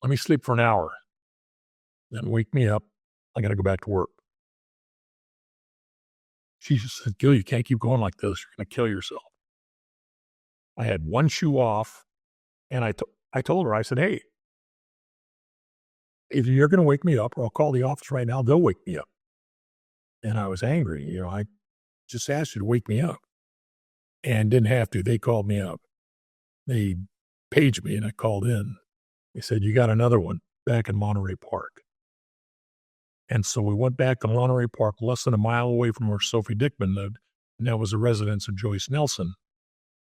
let me sleep for an hour, then wake me up. I got to go back to work. She just said, Gil, you can't keep going like this. You're going to kill yourself. I had one shoe off, and I told her, I said, hey, either you're going to wake me up or I'll call the office right now. They'll wake me up. And I was angry. I just asked you to wake me up and didn't have to. They called me up. They paged me and I called in. They said, you got another one back in Monterey Park. And so we went back to Monterey Park, less than a mile away from where Sophie Dickman lived, and that was the residence of Joyce Nelson.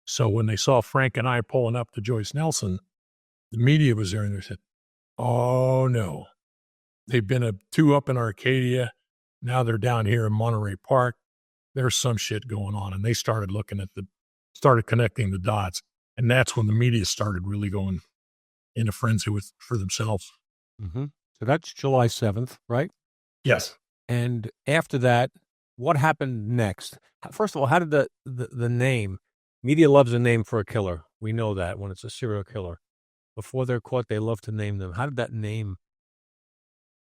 So when they saw Frank and I pulling up to Joyce Nelson, the media was there, and they said, oh, no. They've been two up in Arcadia. Now they're down here in Monterey Park. There's some shit going on. And they started started connecting the dots. And that's when the media started really going in a frenzy for themselves. Mm-hmm. So that's July 7th, right? Yes. And after that, what happened next? First of all, how did the name, media loves a name for a killer. We know that when it's a serial killer. Before they're caught, they love to name them. How did that name?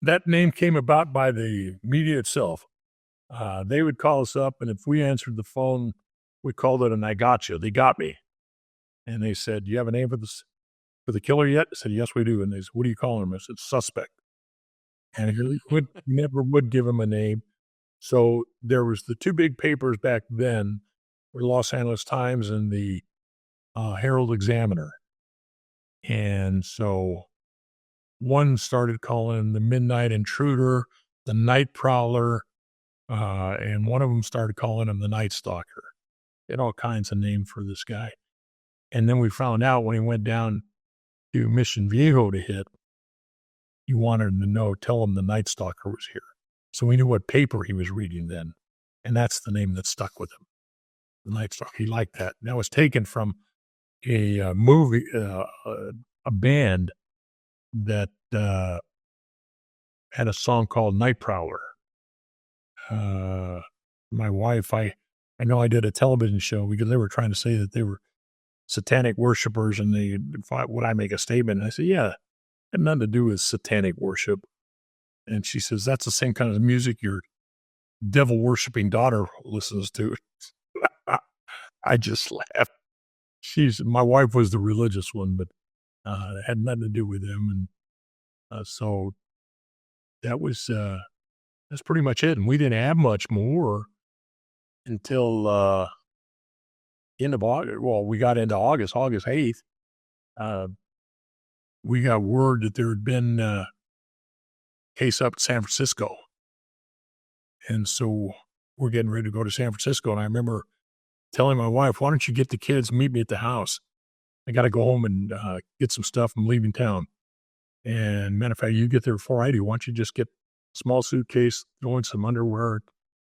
That name came about by the media itself. They would call us up, and if we answered the phone, we called it an I got you. They got me. And they said, do you have a name for the killer yet? I said, yes, we do. And they said, what do you call him? I said, suspect. And we never would give him a name. So there was the two big papers back then were Los Angeles Times and the Herald Examiner. And so one started calling him the Midnight Intruder, the Night Prowler, and one of them started calling him the Night Stalker. They had all kinds of names for this guy. And then we found out when he went down to Mission Viejo to hit, you wanted him to tell him the Night Stalker was here. So we knew what paper he was reading then. And that's the name that stuck with him. The Night Stalker. He liked that. That was taken from a movie, a band that had a song called Night Prowler. My wife, I know I did a television show because they were trying to say that they were satanic worshipers, and they thought, would I make a statement? And I said, yeah, it had nothing to do with satanic worship. And she says, that's the same kind of music your devil worshiping daughter listens to. I just laughed. My wife was the religious one, but it had nothing to do with them. And so that was, that's pretty much it. And we didn't have much more until end of August. Well, we got into August 8th. We got word that there had been a case up in San Francisco. And so we're getting ready to go to San Francisco. And I remember telling my wife, why don't you get the kids, meet me at the house? I got to go home and get some stuff. I'm leaving town. And matter of fact, you get there before I do. Why don't you just get a small suitcase, throw in some underwear,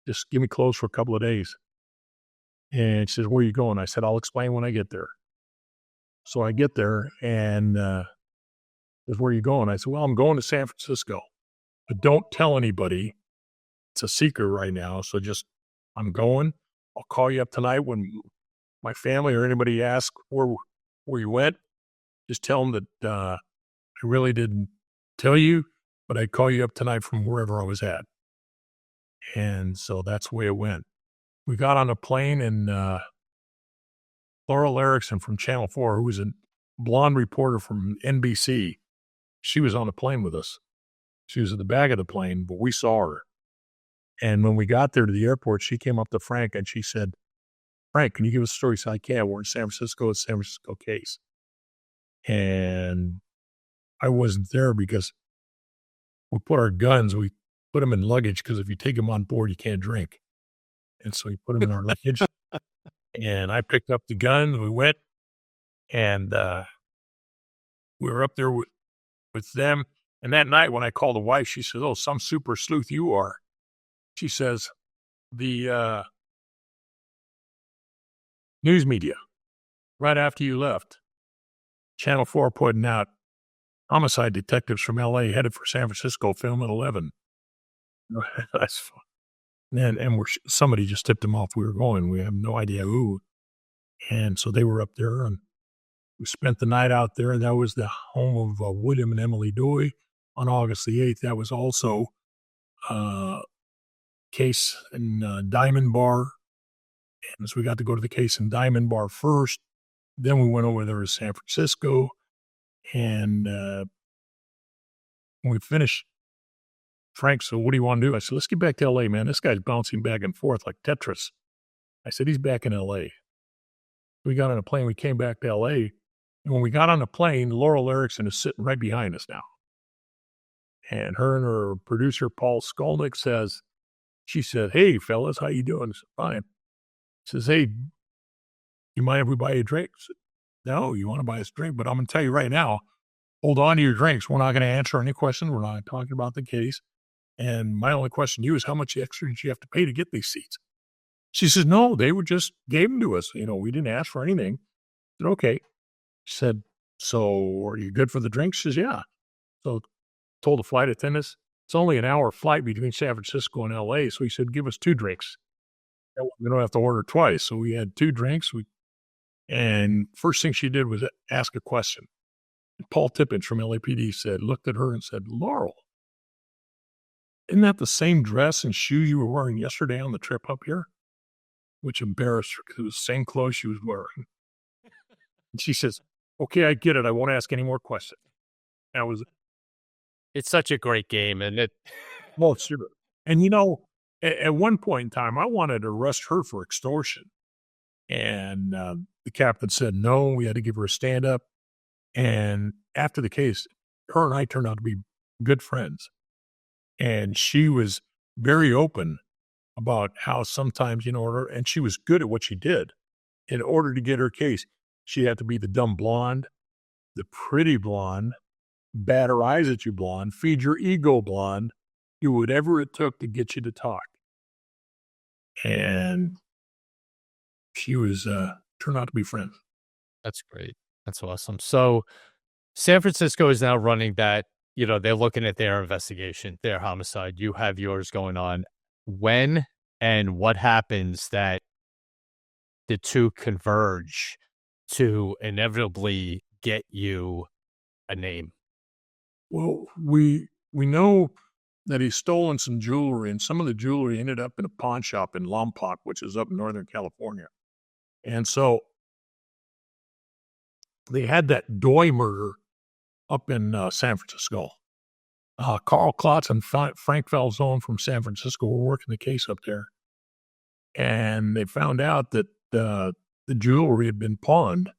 just give me clothes for a couple of days. And she says, where are you going? I said, I'll explain when I get there. So I get there and says, where are you going? I said, well, I'm going to San Francisco, but don't tell anybody. It's a secret right now. So I'm going. I'll call you up tonight when my family or anybody asks where you went. Just tell them that I really didn't tell you, but I'd call you up tonight from wherever I was at. And so that's the way it went. We got on a plane, and Laurel Erickson from Channel 4, who was a blonde reporter from NBC, she was on the plane with us. She was at the back of the plane, but we saw her. And when we got there to the airport, she came up to Frank and she said, Frank, can you give us a story? He said, I can. We're in San Francisco. It's a San Francisco case. And I wasn't there because we put our guns, we put them in luggage because if you take them on board, you can't drink. And so we put them in our luggage. And I picked up the guns. We went and we were up there with them. And that night when I called the wife, she says, oh, some super sleuth you are. She says, the news media, right after you left, Channel 4 putting out homicide detectives from L.A. headed for San Francisco, film at 11. That's fun. And somebody just tipped them off. We were going. We have no idea who. And so they were up there, and we spent the night out there. That was the home of William and Emily Dewey on August the 8th. That was also case in Diamond Bar. And so we got to go to the case in Diamond Bar first. Then we went over there to San Francisco. And when we finished, Frank said, what do you want to do? I said, let's get back to L.A., man. This guy's bouncing back and forth like Tetris. I said, he's back in L.A. We got on a plane. We came back to L.A. And when we got on the plane, Laurel Erickson is sitting right behind us now. And her producer, Paul Skolnick, she said, hey, fellas, how you doing? I said, fine. Says, hey, you mind if we buy you a drink? I said, no, you want to buy us a drink, but I'm going to tell you right now, hold on to your drinks. We're not going to answer any questions. We're not talking about the case. And my only question to you is how much extra did you have to pay to get these seats? She says, no, they were just gave them to us. We didn't ask for anything. I said, okay. She said, so are you good for the drinks? She says, yeah. So told the flight attendants, it's only an hour flight between San Francisco and L.A. So he said, give us 2 drinks. We don't have to order twice. So we had 2 drinks. And first thing she did was ask a question. And Paul Tippins from LAPD looked at her and said, Laurel, isn't that the same dress and shoe you were wearing yesterday on the trip up here? Which embarrassed her because it was the same clothes she was wearing. And she says, okay, I get it. I won't ask any more questions. That was it. It's such a great game, and it. Well, sure. And at one point in time, I wanted to arrest her for extortion. And the captain said no, we had to give her a stand-up. And after the case, her and I turned out to be good friends. And she was very open about how sometimes, and she was good at what she did. In order to get her case, she had to be the dumb blonde, the pretty blonde, bat her eyes at you blonde, feed your ego blonde, do whatever it took to get you to talk. And she was turned out to be friends. That's great. That's awesome. So San Francisco is now running that, they're looking at their investigation, their homicide. You have yours going on. When and what happens that the two converge to inevitably get you a name? Well, we know that he's stolen some jewelry, and some of the jewelry ended up in a pawn shop in Lompoc, which is up in Northern California. And so they had that Doy murder up in San Francisco. Carl Klotz and Frank Falzone from San Francisco were working the case up there. And they found out that the jewelry had been pawned.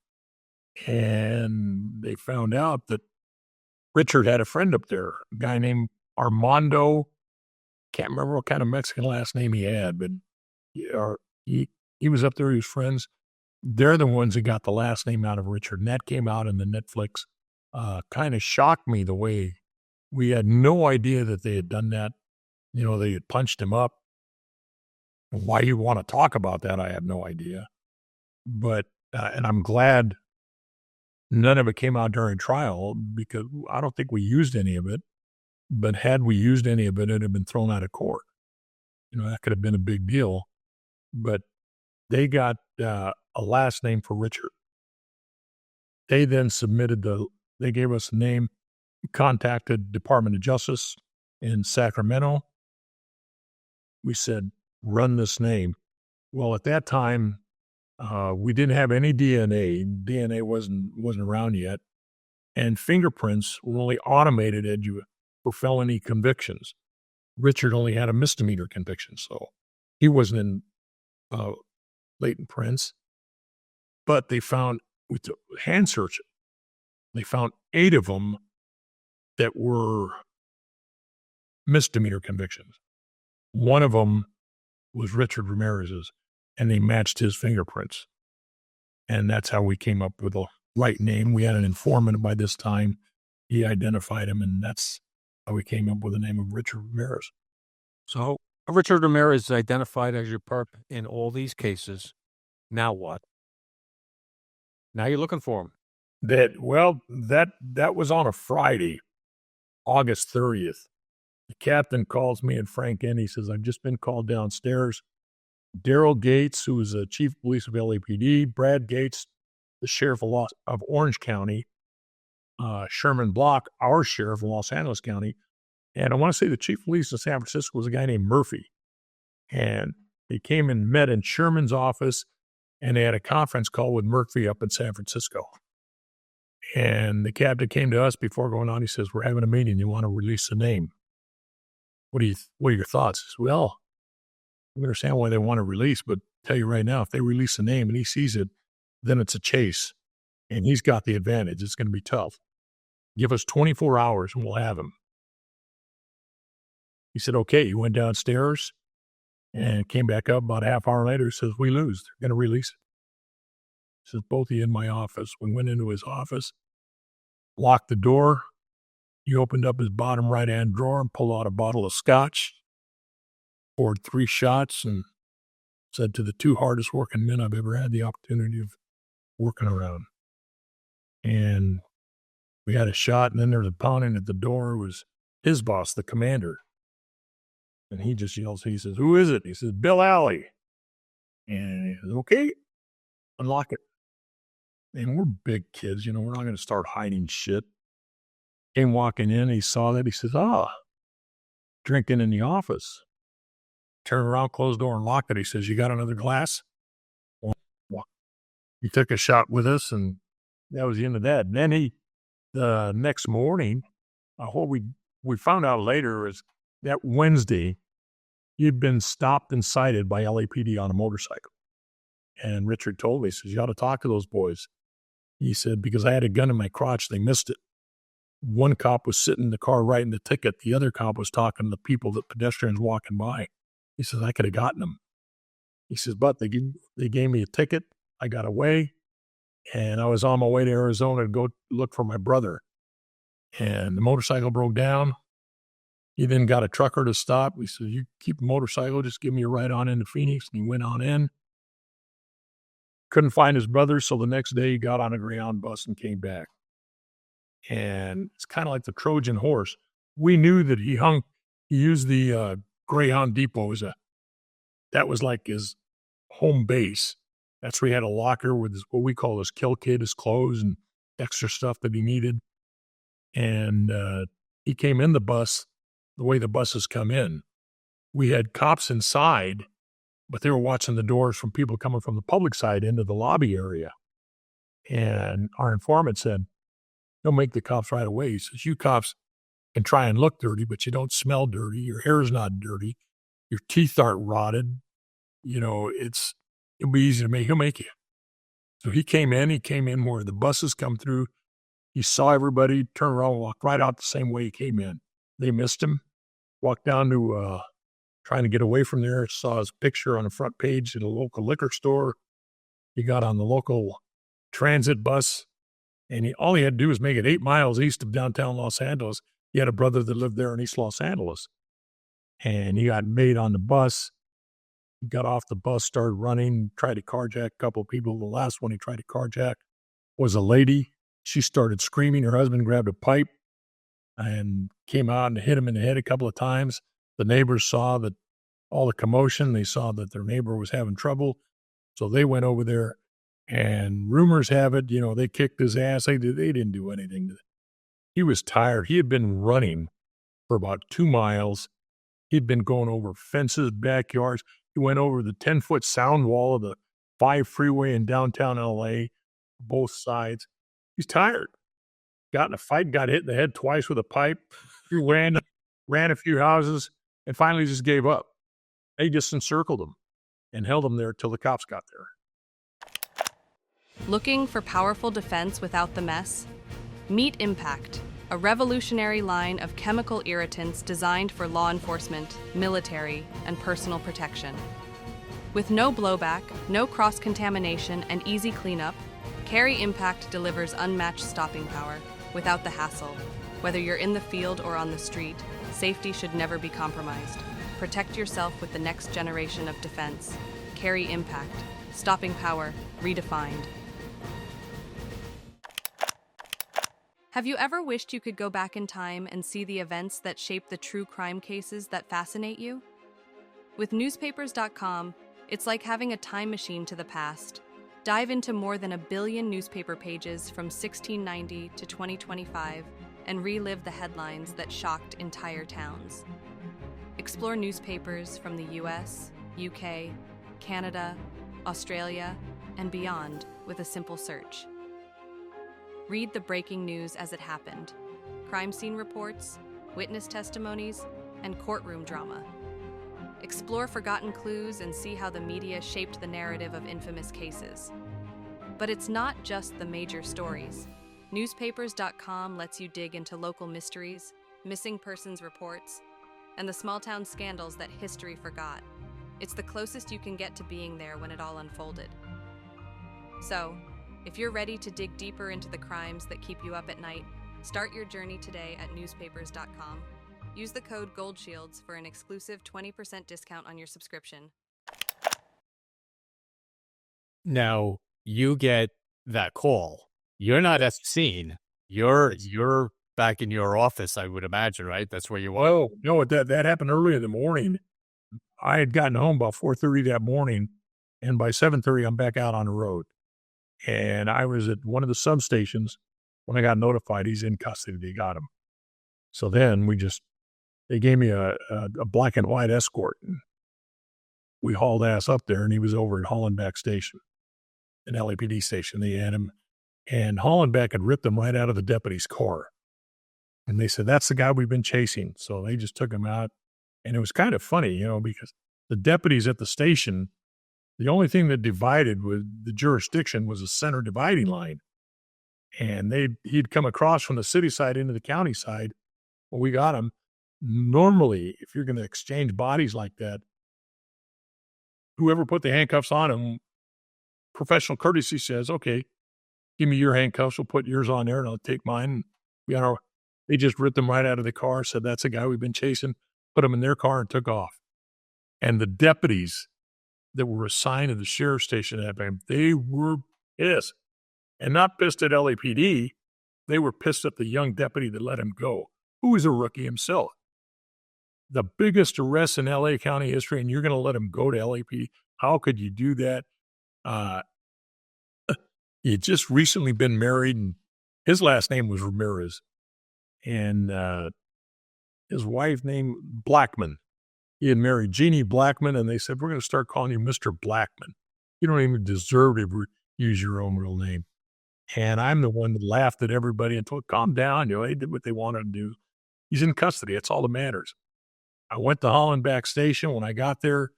And they found out that Richard had a friend up there, a guy named Armando. Can't remember what kind of Mexican last name he had, but he was up there. He was friends. They're the ones that got the last name out of Richard. And that came out in the Netflix. Kind of shocked me the way we had no idea that they had done that. They had punched him up. Why you want to talk about that, I have no idea. But, and I'm glad none of it came out during trial because I don't think we used any of it. But had we used any of it, it'd have been thrown out of court. That could have been a big deal. But they got a last name for Richard. They then they gave us a name, contacted Department of Justice in Sacramento. We said, run this name. Well, at that time, we didn't have any DNA. DNA wasn't around yet. And fingerprints were only automated for felony convictions. Richard only had a misdemeanor conviction, so he wasn't in latent prints. But they found, with the hand searching, they found 8 of them that were misdemeanor convictions. One of them was Richard Ramirez's, and they matched his fingerprints. And that's how we came up with the right name. We had an informant by this time. He identified him, and that's how we came up with the name of Richard Ramirez. So Richard Ramirez is identified as your perp in all these cases. Now what? Now you're looking for him. That was on a Friday, August 30th. The captain calls me and Frank in. He says, I've just been called downstairs. Daryl Gates, who is the chief of police of LAPD, Brad Gates, the sheriff of Orange County, Sherman Block, our sheriff of Los Angeles County, and I want to say the chief of police in San Francisco was a guy named Murphy. And they came and met in Sherman's office, and they had a conference call with Murphy up in San Francisco. And the captain came to us before going on. He says, we're having a meeting. You want to release the name. What are your thoughts? I said, well, I understand why they want to release, but tell you right now, if they release the name and he sees it, then it's a chase. And he's got the advantage. It's going to be tough. Give us 24 hours and we'll have him. He said, okay. He went downstairs and came back up about a half hour later. He says, we lose. They're going to release it. He says, both of you in my office. We went into his office, locked the door. He opened up his bottom right-hand drawer and pulled out a bottle of scotch, poured 3 shots, and said, to the 2 hardest working men I've ever had the opportunity of working around. And we had a shot, and then there was a pounding at the door. It was his boss, the commander. And he just yells, he says, who is it? He says, Bill Alley. And he says, okay, unlock it. And we're big kids, we're not going to start hiding shit. Came walking in, he saw that, he says, drinking in the office. Turned around, closed the door, and locked it. He says, you got another glass? Well, he took a shot with us, and that was the end of that. And then the next morning, what we found out later is that Wednesday, he'd been stopped and cited by LAPD on a motorcycle. And Richard told me, he says, you ought to talk to those boys. He said, because I had a gun in my crotch, they missed it. One cop was sitting in the car writing the ticket. The other cop was talking to the people, the pedestrians walking by. He says, I could have gotten them. He says, but they gave me a ticket. I got away, and I was on my way to Arizona to go look for my brother. And the motorcycle broke down. He then got a trucker to stop. He said, you keep the motorcycle, just give me a ride on into Phoenix. And he went on in. Couldn't find his brother, so the next day he got on a Greyhound bus and came back. And it's kind of like the Trojan horse. We knew that he used the Greyhound Depot that was like his home base. That's where he had a locker with what we call his kill kit, his clothes and extra stuff that he needed. And he came in the bus the way the buses come in. We had cops inside, but they were watching the doors from people coming from the public side into the lobby area. And our informant said, don't make the cops right away. He says, you cops can try and look dirty, but you don't smell dirty. Your hair's not dirty. Your teeth aren't rotted. It'll be easy to make. He'll make you. So he came in where the buses come through. He saw everybody, turned around, walked right out the same way he came in. They missed him. Walked down to trying to get away from there. Saw his picture on the front page at a local liquor store. He got on the local transit bus, and all he had to do was make it 8 miles east of downtown Los Angeles. He had a brother that lived there in East Los Angeles. And he got made on the bus. He got off the bus, started running, tried to carjack a couple of people. The last one he tried to carjack was a lady. She started screaming. Her husband grabbed a pipe and came out and hit him in the head a couple of times. The neighbors saw that all the commotion. They saw that their neighbor was having trouble. So they went over there, and rumors have it, they kicked his ass. They didn't do anything. He was tired. He had been running for about 2 miles. He'd been going over fences, backyards. He went over the 10-foot sound wall of the 5 freeway in downtown L.A., both sides. He's tired. Got in a fight, got hit in the head twice with a pipe. He ran a few houses, and finally just gave up. They just encircled him and held him there till the cops got there. Looking for powerful defense without the mess? Meet Impact, a revolutionary line of chemical irritants designed for law enforcement, military, and personal protection. With no blowback, no cross-contamination, and easy cleanup, Carry Impact delivers unmatched stopping power without the hassle. Whether you're in the field or on the street, safety should never be compromised. Protect yourself with the next generation of defense. Carry Impact, stopping power redefined. Have you ever wished you could go back in time and see the events that shape the true crime cases that fascinate you? With newspapers.com, it's like having a time machine to the past. Dive into more than 1 billion newspaper pages from 1690 to 2025 and relive the headlines that shocked entire towns. Explore newspapers from the US, UK, Canada, Australia, and beyond with a simple search. Read the breaking news as it happened, crime scene reports, witness testimonies, and courtroom drama. Explore forgotten clues and see how the media shaped the narrative of infamous cases. But it's not just the major stories. Newspapers.com lets you dig into local mysteries, missing persons reports, and the small-town scandals that history forgot. It's the closest you can get to being there when it all unfolded. So, if you're ready to dig deeper into the crimes that keep you up at night, start your journey today at newspapers.com. Use the code GOLDSHIELDS for an exclusive 20% discount on your subscription. Now, you get that call. You're not at the scene. You're back in your office, I would imagine, right? That's where you are. Oh, no, that happened early in the morning. I had gotten home about 4:30 that morning, and by 7:30, I'm back out on the road. And I was at one of the substations when I got notified he's in custody. They got him. So then they gave me a black and white escort. And we hauled ass up there, and he was over at Hollenbeck Station, an LAPD station. They had him, and Hollenbeck had ripped him right out of the deputy's car. And they said, that's the guy we've been chasing. So they just took him out. And it was kind of funny, because the deputies at the station, the only thing that divided with the jurisdiction was a center dividing line. And he'd come across from the city side into the county side. Well, we got him. Normally, if you're going to exchange bodies like that, whoever put the handcuffs on him, professional courtesy says, okay, give me your handcuffs. We'll put yours on there and I'll take mine. They just ripped them right out of the car, said, that's the guy we've been chasing, put them in their car and took off. And the deputies that were assigned to the sheriff's station at that time, they were pissed. And not pissed at LAPD. They were pissed at the young deputy that let him go, who was a rookie himself. The biggest arrest in LA County history, and you're going to let him go to LAPD? How could you do that? He had just recently been married, and his last name was Ramirez. And his wife named Blackman. He had married Jeannie Blackman, and they said, we're going to start calling you Mr. Blackman. You don't even deserve to use your own real name. And I'm the one that laughed at everybody and told, calm down. They did what they wanted to do. He's in custody. That's all that matters. I went to Hollenbeck Station. When I got there,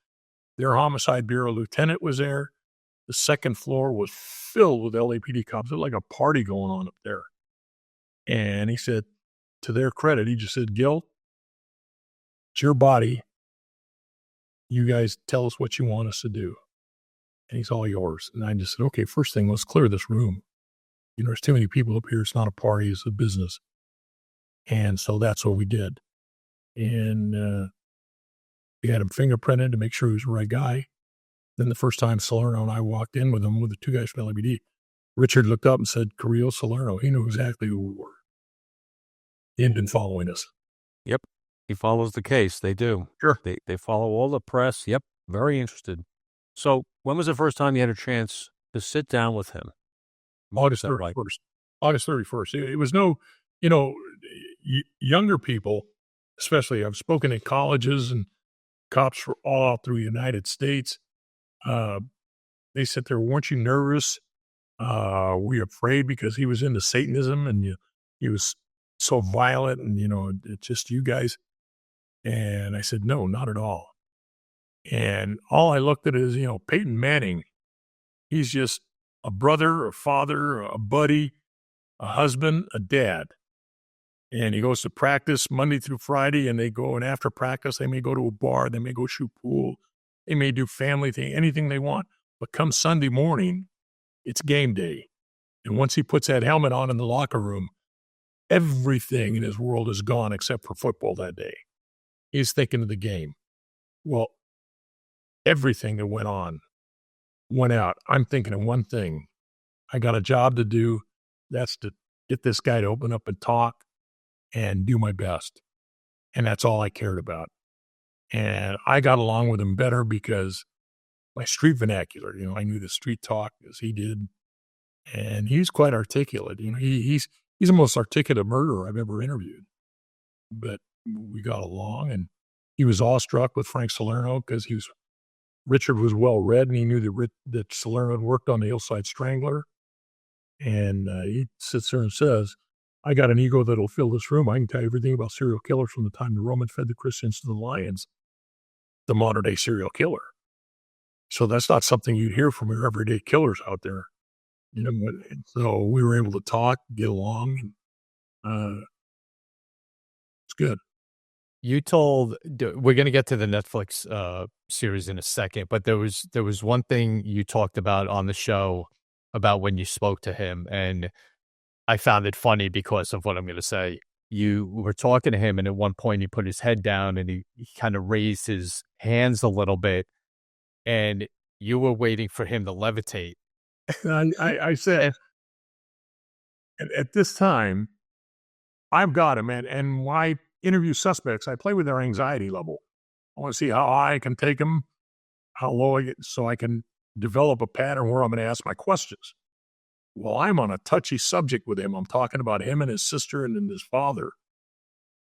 their homicide bureau lieutenant was there. The second floor was filled with LAPD cops. It was like a party going on up there. And he said, to their credit, he just said, Gil, it's your body. You guys tell us what you want us to do. And he's all yours. And I just said, okay, first thing, let's clear this room. There's too many people up here. It's not a party. It's a business. And so that's what we did. And we had him fingerprinted to make sure he was the right guy. Then the first time Salerno and I walked in with him, with the two guys from LAPD, Richard looked up and said, Carrillo, Salerno. He knew exactly who we were. He had been following us. Yep. He follows the case. They do. Sure. They follow all the press. Yep. Very interested. So when was the first time you had a chance to sit down with him? August 31st. August 31st. It was no, younger people, especially I've spoken at colleges and cops for all through the United States. They said there, weren't you nervous? Were you afraid because he was into Satanism and he was so violent and, it's just you guys. And I said, no, not at all. And all I looked at is, Peyton Manning, he's just a brother, a father, a buddy, a husband, a dad. And he goes to practice Monday through Friday, and they go, and after practice, they may go to a bar, they may go shoot pool, they may do family thing, anything they want. But come Sunday morning, it's game day. And once he puts that helmet on in the locker room, everything in his world is gone except for football that day. He's thinking of the game. Well, everything that went on went out. I'm thinking of one thing. I got a job to do. That's to get this guy to open up and talk and do my best. And that's all I cared about. And I got along with him better because my street vernacular, I knew the street talk as he did. And he's quite articulate. He's the most articulate murderer I've ever interviewed. But we got along, and he was awestruck with Frank Salerno because Richard was well read, and he knew that Salerno had worked on the Hillside Strangler. And he sits there and says, I got an ego that'll fill this room. I can tell you everything about serial killers from the time the Romans fed the Christians to the lions, the modern day serial killer. So that's not something you'd hear from your everyday killers out there. So we were able to talk, get along, and it's good. You told, we're going to get to the Netflix series in a second, but there was one thing you talked about on the show about when you spoke to him, and I found it funny because of what I'm going to say. You were talking to him, and at one point he put his head down and he kind of raised his hands a little bit, and you were waiting for him to levitate. And I said, at this time, I've got him, and when I interview suspects, I play with their anxiety level. I want to see how high I can take them, how low I get, so I can develop a pattern where I'm going to ask my questions. Well, I'm on a touchy subject with him. I'm talking about him and his sister and then his father.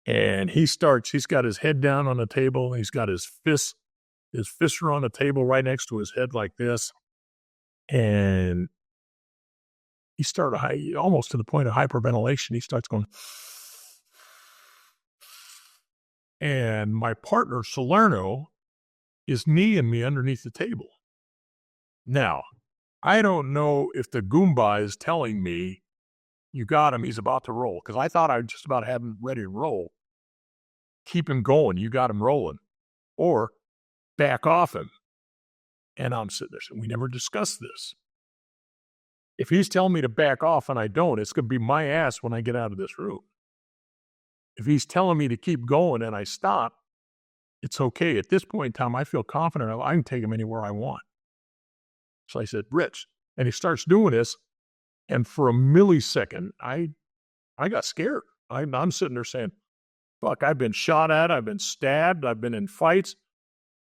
And he's got his head down on the table. He's got his fists are on the table right next to his head like this. And he started almost to the point of hyperventilation. He starts going, and my partner, Salerno, is kneeing me underneath the table. Now, I don't know if the Goomba is telling me, you got him, he's about to roll, because I thought I just about had him ready to roll. Keep him going, you got him rolling. Or back off him. And I'm sitting there saying, we never discussed this. If he's telling me to back off and I don't, it's going to be my ass when I get out of this room. If he's telling me to keep going and I stop, it's okay. At this point in time, I feel confident I can take him anywhere I want. So I said, Rich. And he starts doing this. And for a millisecond, I got scared. I'm sitting there saying, fuck, I've been shot at, I've been stabbed, I've been in fights,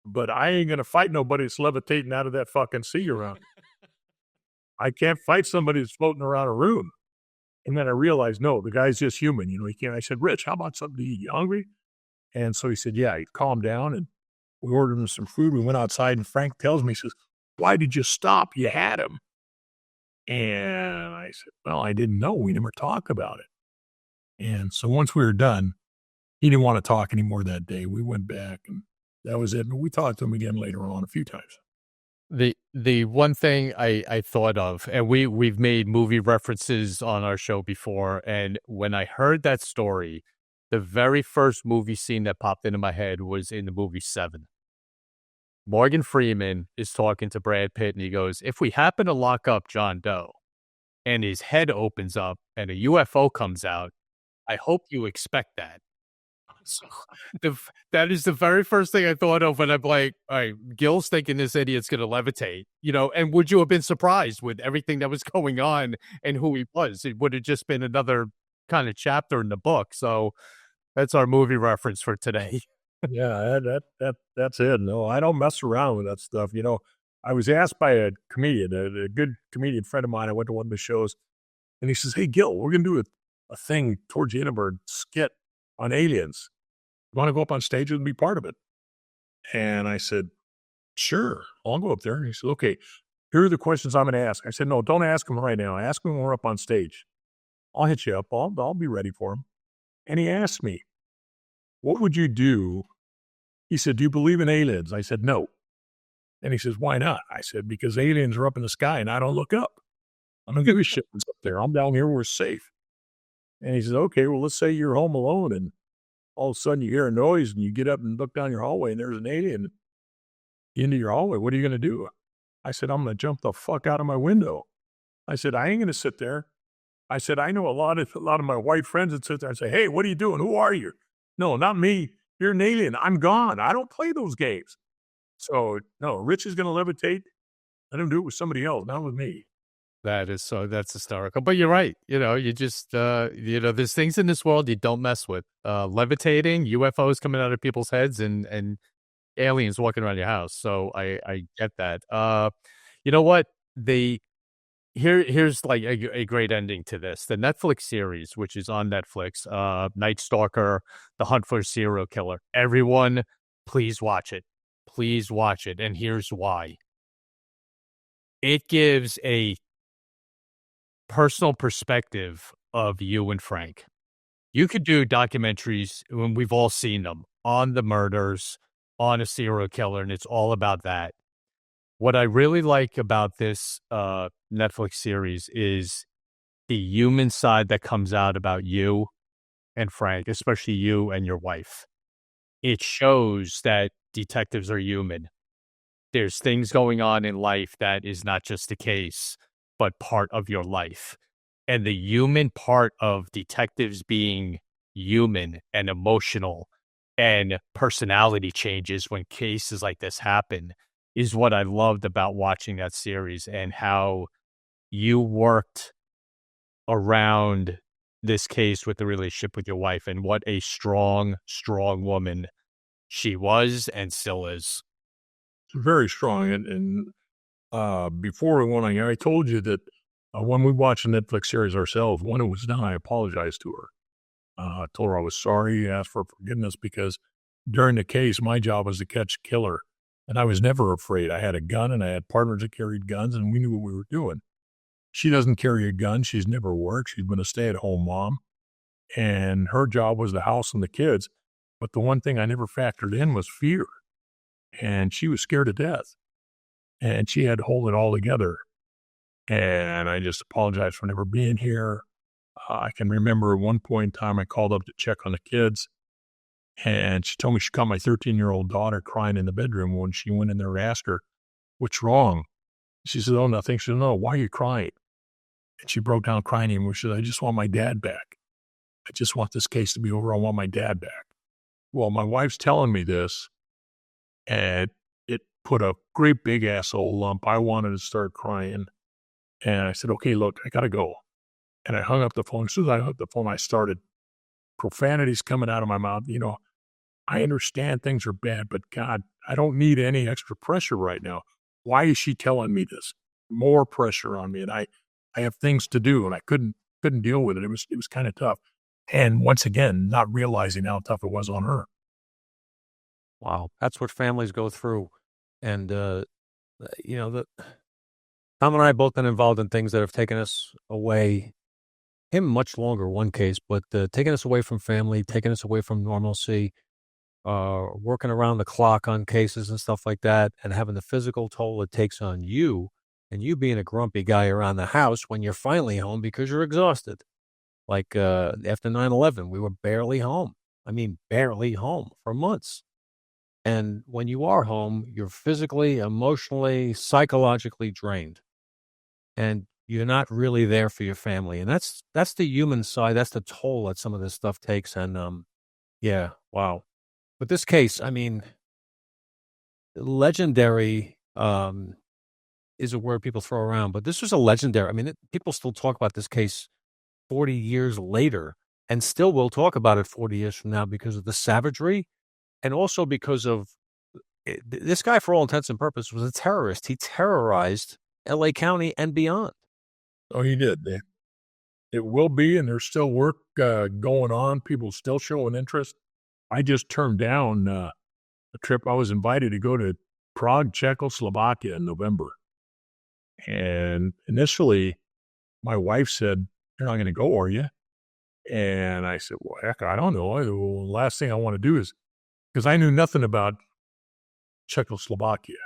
but I ain't going to fight nobody that's levitating out of that fucking sea around. I can't fight somebody that's floating around a room. And then I realized, no, the guy's just human. He can't. I said, Rich, how about something to eat? You hungry? And so he said, yeah. He calmed down, and we ordered him some food. We went outside, and Frank tells me, he says, why did you stop? You had him. And I said, well, I didn't know. We never talked about it. And so once we were done, he didn't want to talk anymore that day. We went back, and that was it. But we talked to him again later on a few times. The one thing I thought of, and we've made movie references on our show before, and when I heard that story, the very first movie scene that popped into my head was in the movie Seven. Morgan Freeman is talking to Brad Pitt, and he goes, if we happen to lock up John Doe, and his head opens up, and a UFO comes out, I hope you expect that. So that is the very first thing I thought of when I'm like, all right, Gil's thinking this idiot's going to levitate, and would you have been surprised with everything that was going on and who he was? It would have just been another kind of chapter in the book. So that's our movie reference for today. Yeah, that's it. No, I don't mess around with that stuff. I was asked by a comedian, a good comedian friend of mine. I went to one of the shows, and he says, hey, Gil, we're going to do a thing towards the end of our skit on aliens. You want to go up on stage and be part of it? And I said, sure, I'll go up there. And he said, okay, here are the questions I'm going to ask. I said, no, don't ask them right now. Ask them when we're up on stage. I'll hit you up. I'll be ready for them. And he asked me, what would you do? He said, do you believe in aliens? I said, no. And he says, why not? I said, because aliens are up in the sky and I don't look up. I don't give a shit what's up there. I'm down here. We're safe. And he says, okay, well, let's say you're home alone and all of a sudden you hear a noise and you get up and look down your hallway and there's an alien into your hallway. What are you going to do? I said, I'm going to jump the fuck out of my window. I said, I ain't going to sit there. I said, I know a lot of my white friends that sit there and say, hey, what are you doing? Who are you? No, not me. You're an alien. I'm gone. I don't play those games. So, no, Rich is going to levitate. Let him do it with somebody else, not with me. That's hysterical. But you're right. You just, there's things in this world you don't mess with. Levitating, UFOs coming out of people's heads, and aliens walking around your house. So I get that. You know what? Here's like a great ending to this. The Netflix series, which is on Netflix, Night Stalker, The Hunt for a Serial Killer. Everyone, please watch it. Please watch it. And here's why. It gives a personal perspective of you and Frank. You could do documentaries, when we've all seen them, on the murders, on a serial killer, and it's all about that. What I really like about this Netflix series is the human side that comes out about you and Frank, especially you and your wife. It shows that detectives are human. There's things going on in life that is not just the case, but part of your life. And the human part of detectives being human and emotional and personality changes when cases like this happen is what I loved about watching that series, and how you worked around this case with the relationship with your wife, and what a strong, strong woman she was and still is. Very strong. And before we went on here, I told you that when we watched the Netflix series ourselves, when it was done, I apologized to her. I told her I was sorry, asked for forgiveness, because during the case, my job was to catch a killer. And I was never afraid. I had a gun and I had partners that carried guns, and we knew what we were doing. She doesn't carry a gun. She's never worked. She's been a stay-at-home mom. And her job was the house and the kids. But the one thing I never factored in was fear. And she was scared to death. And she had to hold it all together. And I just apologize for never being here. I can remember at one point in time I called up to check on the kids. And she told me she caught my 13-year-old daughter crying in the bedroom. When she went in there to ask her, what's wrong? She said, oh, nothing. She said, no, why are you crying? And she broke down crying. And she said, I just want my dad back. I just want this case to be over. I want my dad back. Well, my wife's telling me this, and it put a great big asshole lump. I wanted to start crying. And I said, okay, look, I got to go. And I hung up the phone. As soon as I hung up the phone, I started profanities coming out of my mouth. I understand things are bad, but God, I don't need any extra pressure right now. Why is she telling me this? More pressure on me. And I have things to do, and I couldn't deal with it. It was kind of tough. And once again, not realizing how tough it was on her. Wow. That's what families go through. And, Tom and I have both been involved in things that have taken us away, him much longer, one case, but taking us away from family, taking us away from normalcy, working around the clock on cases and stuff like that, and having the physical toll it takes on you, and you being a grumpy guy around the house when you're finally home because you're exhausted. Like after 9/11, we were barely home. I mean, barely home for months. And when you are home, you're physically, emotionally, psychologically drained. And you're not really there for your family. And that's the human side. That's the toll that some of this stuff takes. And yeah, wow. But this case, I mean, legendary is a word people throw around, but this was a legendary. I mean, people still talk about this case 40 years later, and still will talk about it 40 years from now because of the savagery, and also because of this guy, for all intents and purposes, was a terrorist. He terrorized L.A. County and beyond. Oh, he did. It will be, and there's still work going on. People still showing interest. I just turned down a trip. I was invited to go to Prague, Czechoslovakia in November. And initially, my wife said, you're not going to go, are you? And I said, well, heck, I don't know. The last thing I want to do is, because I knew nothing about Czechoslovakia.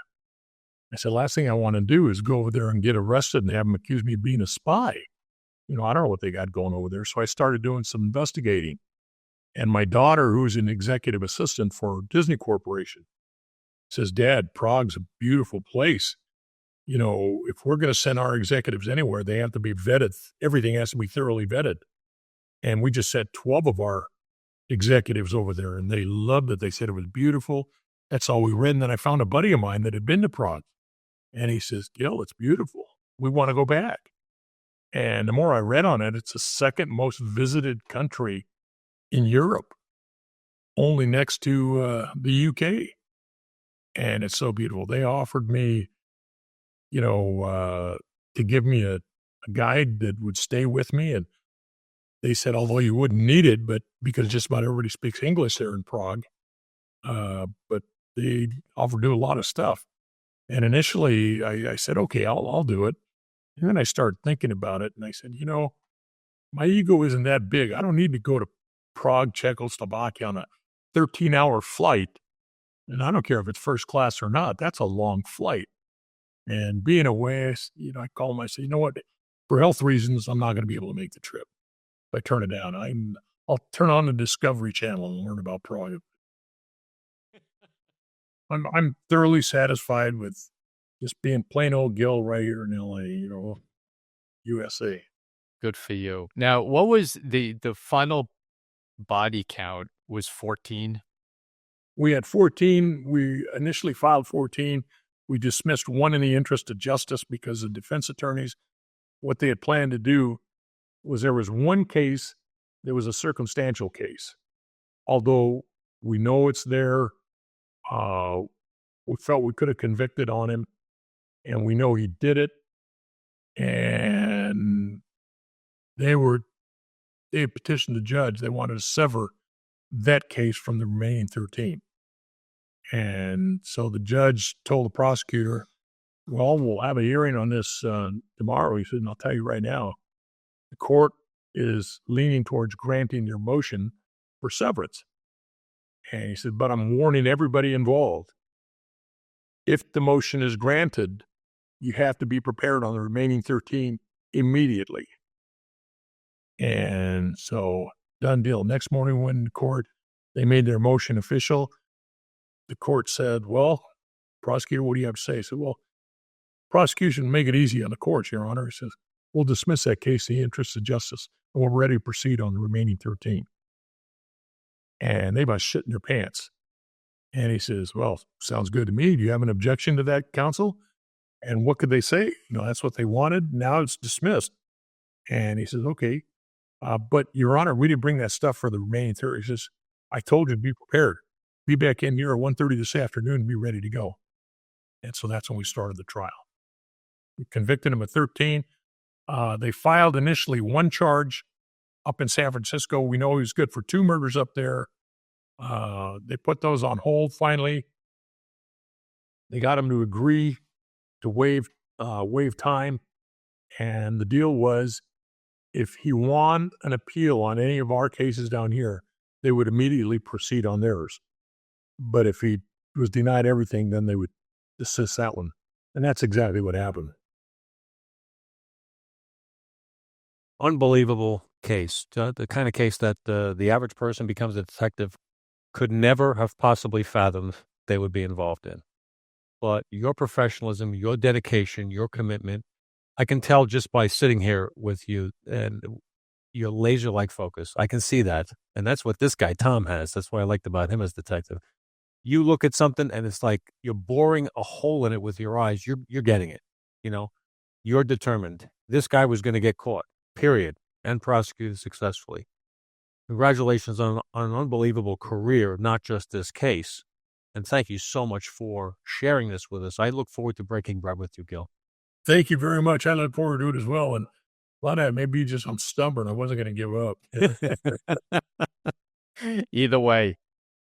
I said, last thing I want to do is go over there and get arrested and have them accuse me of being a spy. I don't know what they got going over there. So I started doing some investigating. And my daughter, who's an executive assistant for Disney Corporation, says, Dad, Prague's a beautiful place. If we're going to send our executives anywhere, they have to be vetted. Everything has to be thoroughly vetted. And we just sent 12 of our executives over there, and they loved it. They said it was beautiful. That's all we read. And then I found a buddy of mine that had been to Prague. And he says, Gil, it's beautiful. We want to go back. And the more I read on it, it's the second most visited country in Europe, only next to the UK. And it's so beautiful. They offered me, to give me a guide that would stay with me. And they said, although you wouldn't need it, but because just about everybody speaks English there in Prague, but they offered to do a lot of stuff. And initially I said, okay, I'll do it. And then I started thinking about it. And I said, my ego isn't that big. I don't need to go to Prague, Czechoslovakia on a 13-hour flight. And I don't care if it's first class or not. That's a long flight. And being away, I call them, I say, you know what? For health reasons, I'm not going to be able to make the trip. If I turn it down, I'll turn on the Discovery Channel and learn about Prague. I'm thoroughly satisfied with just being plain old Gil right here in LA, USA. Good for you. Now, what was the final body count? Was 14? We had 14. We initially filed 14. We dismissed one in the interest of justice because the defense attorneys, what they had planned to do was there was one case, there was a circumstantial case. Although we know it's there, we felt we could have convicted on him, and we know he did it. And they had petitioned the judge. They wanted to sever that case from the remaining 13. And so the judge told the prosecutor, well, we'll have a hearing on this tomorrow. He said, and I'll tell you right now, the court is leaning towards granting your motion for severance. And he said, but I'm warning everybody involved. If the motion is granted, you have to be prepared on the remaining 13 immediately. And so, done deal. Next morning, we went in court. They made their motion official. The court said, well, prosecutor, what do you have to say? He said, well, prosecution, make it easy on the courts, Your Honor. He says, we'll dismiss that case in the interest of justice, and we're ready to proceed on the remaining 13. And they about shit in their pants. And he says, well, sounds good to me. Do you have an objection to that, counsel? And what could they say? That's what they wanted. Now it's dismissed. And he says, okay. But, Your Honor, we didn't bring that stuff for the remaining 30. He says, I told you to be prepared. Be back in here at 1:30 this afternoon and be ready to go. And so that's when we started the trial. We convicted him of 13. They filed initially one charge up in San Francisco. We know he was good for 2 murders up there. They put those on hold finally. They got him to agree to waive time. And the deal was, if he won an appeal on any of our cases down here, they would immediately proceed on theirs. But if he was denied everything, then they would dismiss that one. And that's exactly what happened. Unbelievable case. The kind of case that the average person becomes a detective could never have possibly fathomed they would be involved in. But your professionalism, your dedication, your commitment, I can tell just by sitting here with you and your laser-like focus. I can see that. And that's what this guy, Tom, has. That's what I liked about him as detective. You look at something and it's like you're boring a hole in it with your eyes. You're getting it. You're determined. This guy was going to get caught, period, and prosecuted successfully. Congratulations on an unbelievable career, not just this case. And thank you so much for sharing this with us. I look forward to breaking bread with you, Gil. Thank you very much. I look forward to it as well. And a lot of that maybe just I'm stubborn. I wasn't going to give up. Either way.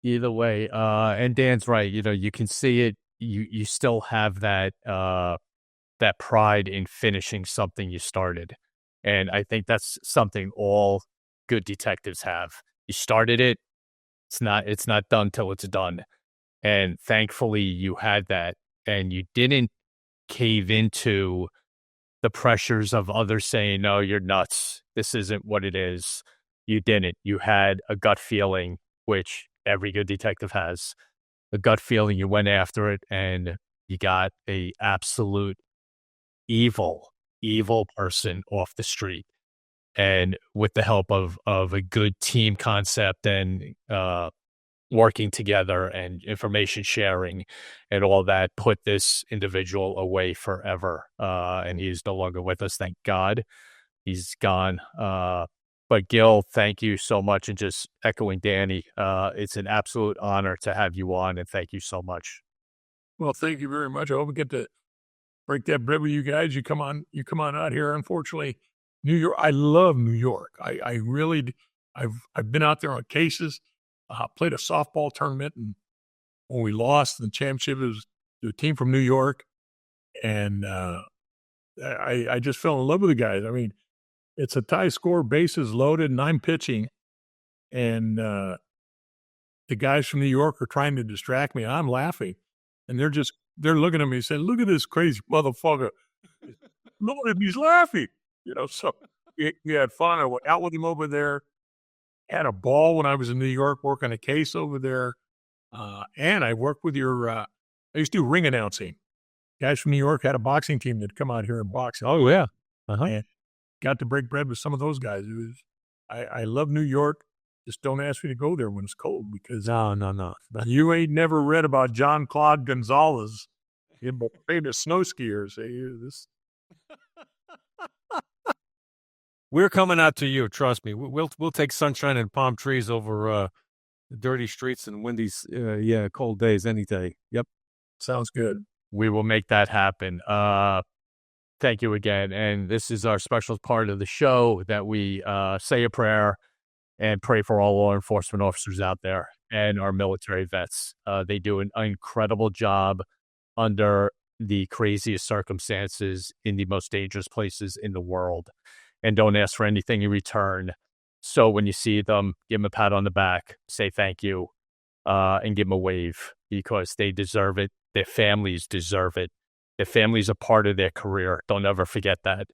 And Dan's right. You can see it. You still have that pride in finishing something you started. And I think that's something all good detectives have. You started it. It's not done till it's done. And thankfully you had that, and you didn't cave into the pressures of others saying, no, you're nuts. This isn't what it is. You didn't. You had a gut feeling, which every good detective has. A gut feeling, you went after it, and you got a absolute evil person off the street. And with the help of a good team concept and working together and information sharing and all that, put this individual away forever. And he's no longer with us, thank God. He's gone. But Gil, thank you so much. And just echoing Danny, it's an absolute honor to have you on, and thank you so much. Well, thank you very much. I hope we get to break that bread with you guys. You come on out here. Unfortunately, New York, I love New York. I really, I've been out there on cases. Played a softball tournament, and when we lost the championship, it was to a team from New York, and I just fell in love with the guys. I mean, it's a tie score, bases loaded, and I'm pitching, and the guys from New York are trying to distract me. I'm laughing, and they're looking at me saying, "Look at this crazy motherfucker! Look at him, he's laughing." So we had fun. I went out with him over there. Had a ball when I was in New York working a case over there. And I worked with I used to do ring announcing. Guys from New York had a boxing team that'd come out here and box. Oh, yeah. And got to break bread with some of those guys. I love New York. Just don't ask me to go there when it's cold, because No. You ain't never read about John Claude Gonzalez, famous snow skiers. We're coming out to you. Trust me. We'll take sunshine and palm trees over dirty streets and windy, cold days any day. Yep. Sounds good. We will make that happen. Thank you again. And this is our special part of the show that we say a prayer and pray for all law enforcement officers out there and our military vets. They do an incredible job under the craziest circumstances in the most dangerous places in the world, and don't ask for anything in return. So when you see them, give them a pat on the back, say thank you, and give them a wave, because they deserve it. Their families deserve it. Their families are part of their career. Don't ever forget that.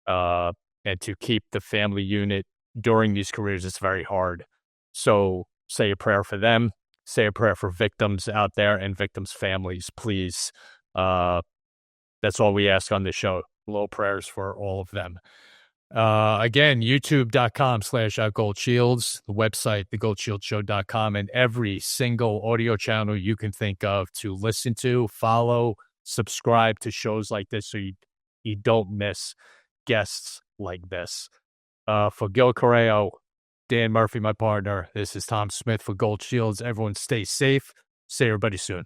And to keep the family unit during these careers, it's very hard. So say a prayer for them. Say a prayer for victims out there and victims' families, please. That's all we ask on this show. Low prayers for all of them. Again, youtube.com/GOLDSHIELDS, the website, thegoldshieldshow.com, and every single audio channel you can think of to listen to, follow, subscribe to shows like this so you don't miss guests like this. For Gil Carrillo, Dan Murphy, my partner, this is Tom Smith for Gold Shields. Everyone stay safe. See everybody soon.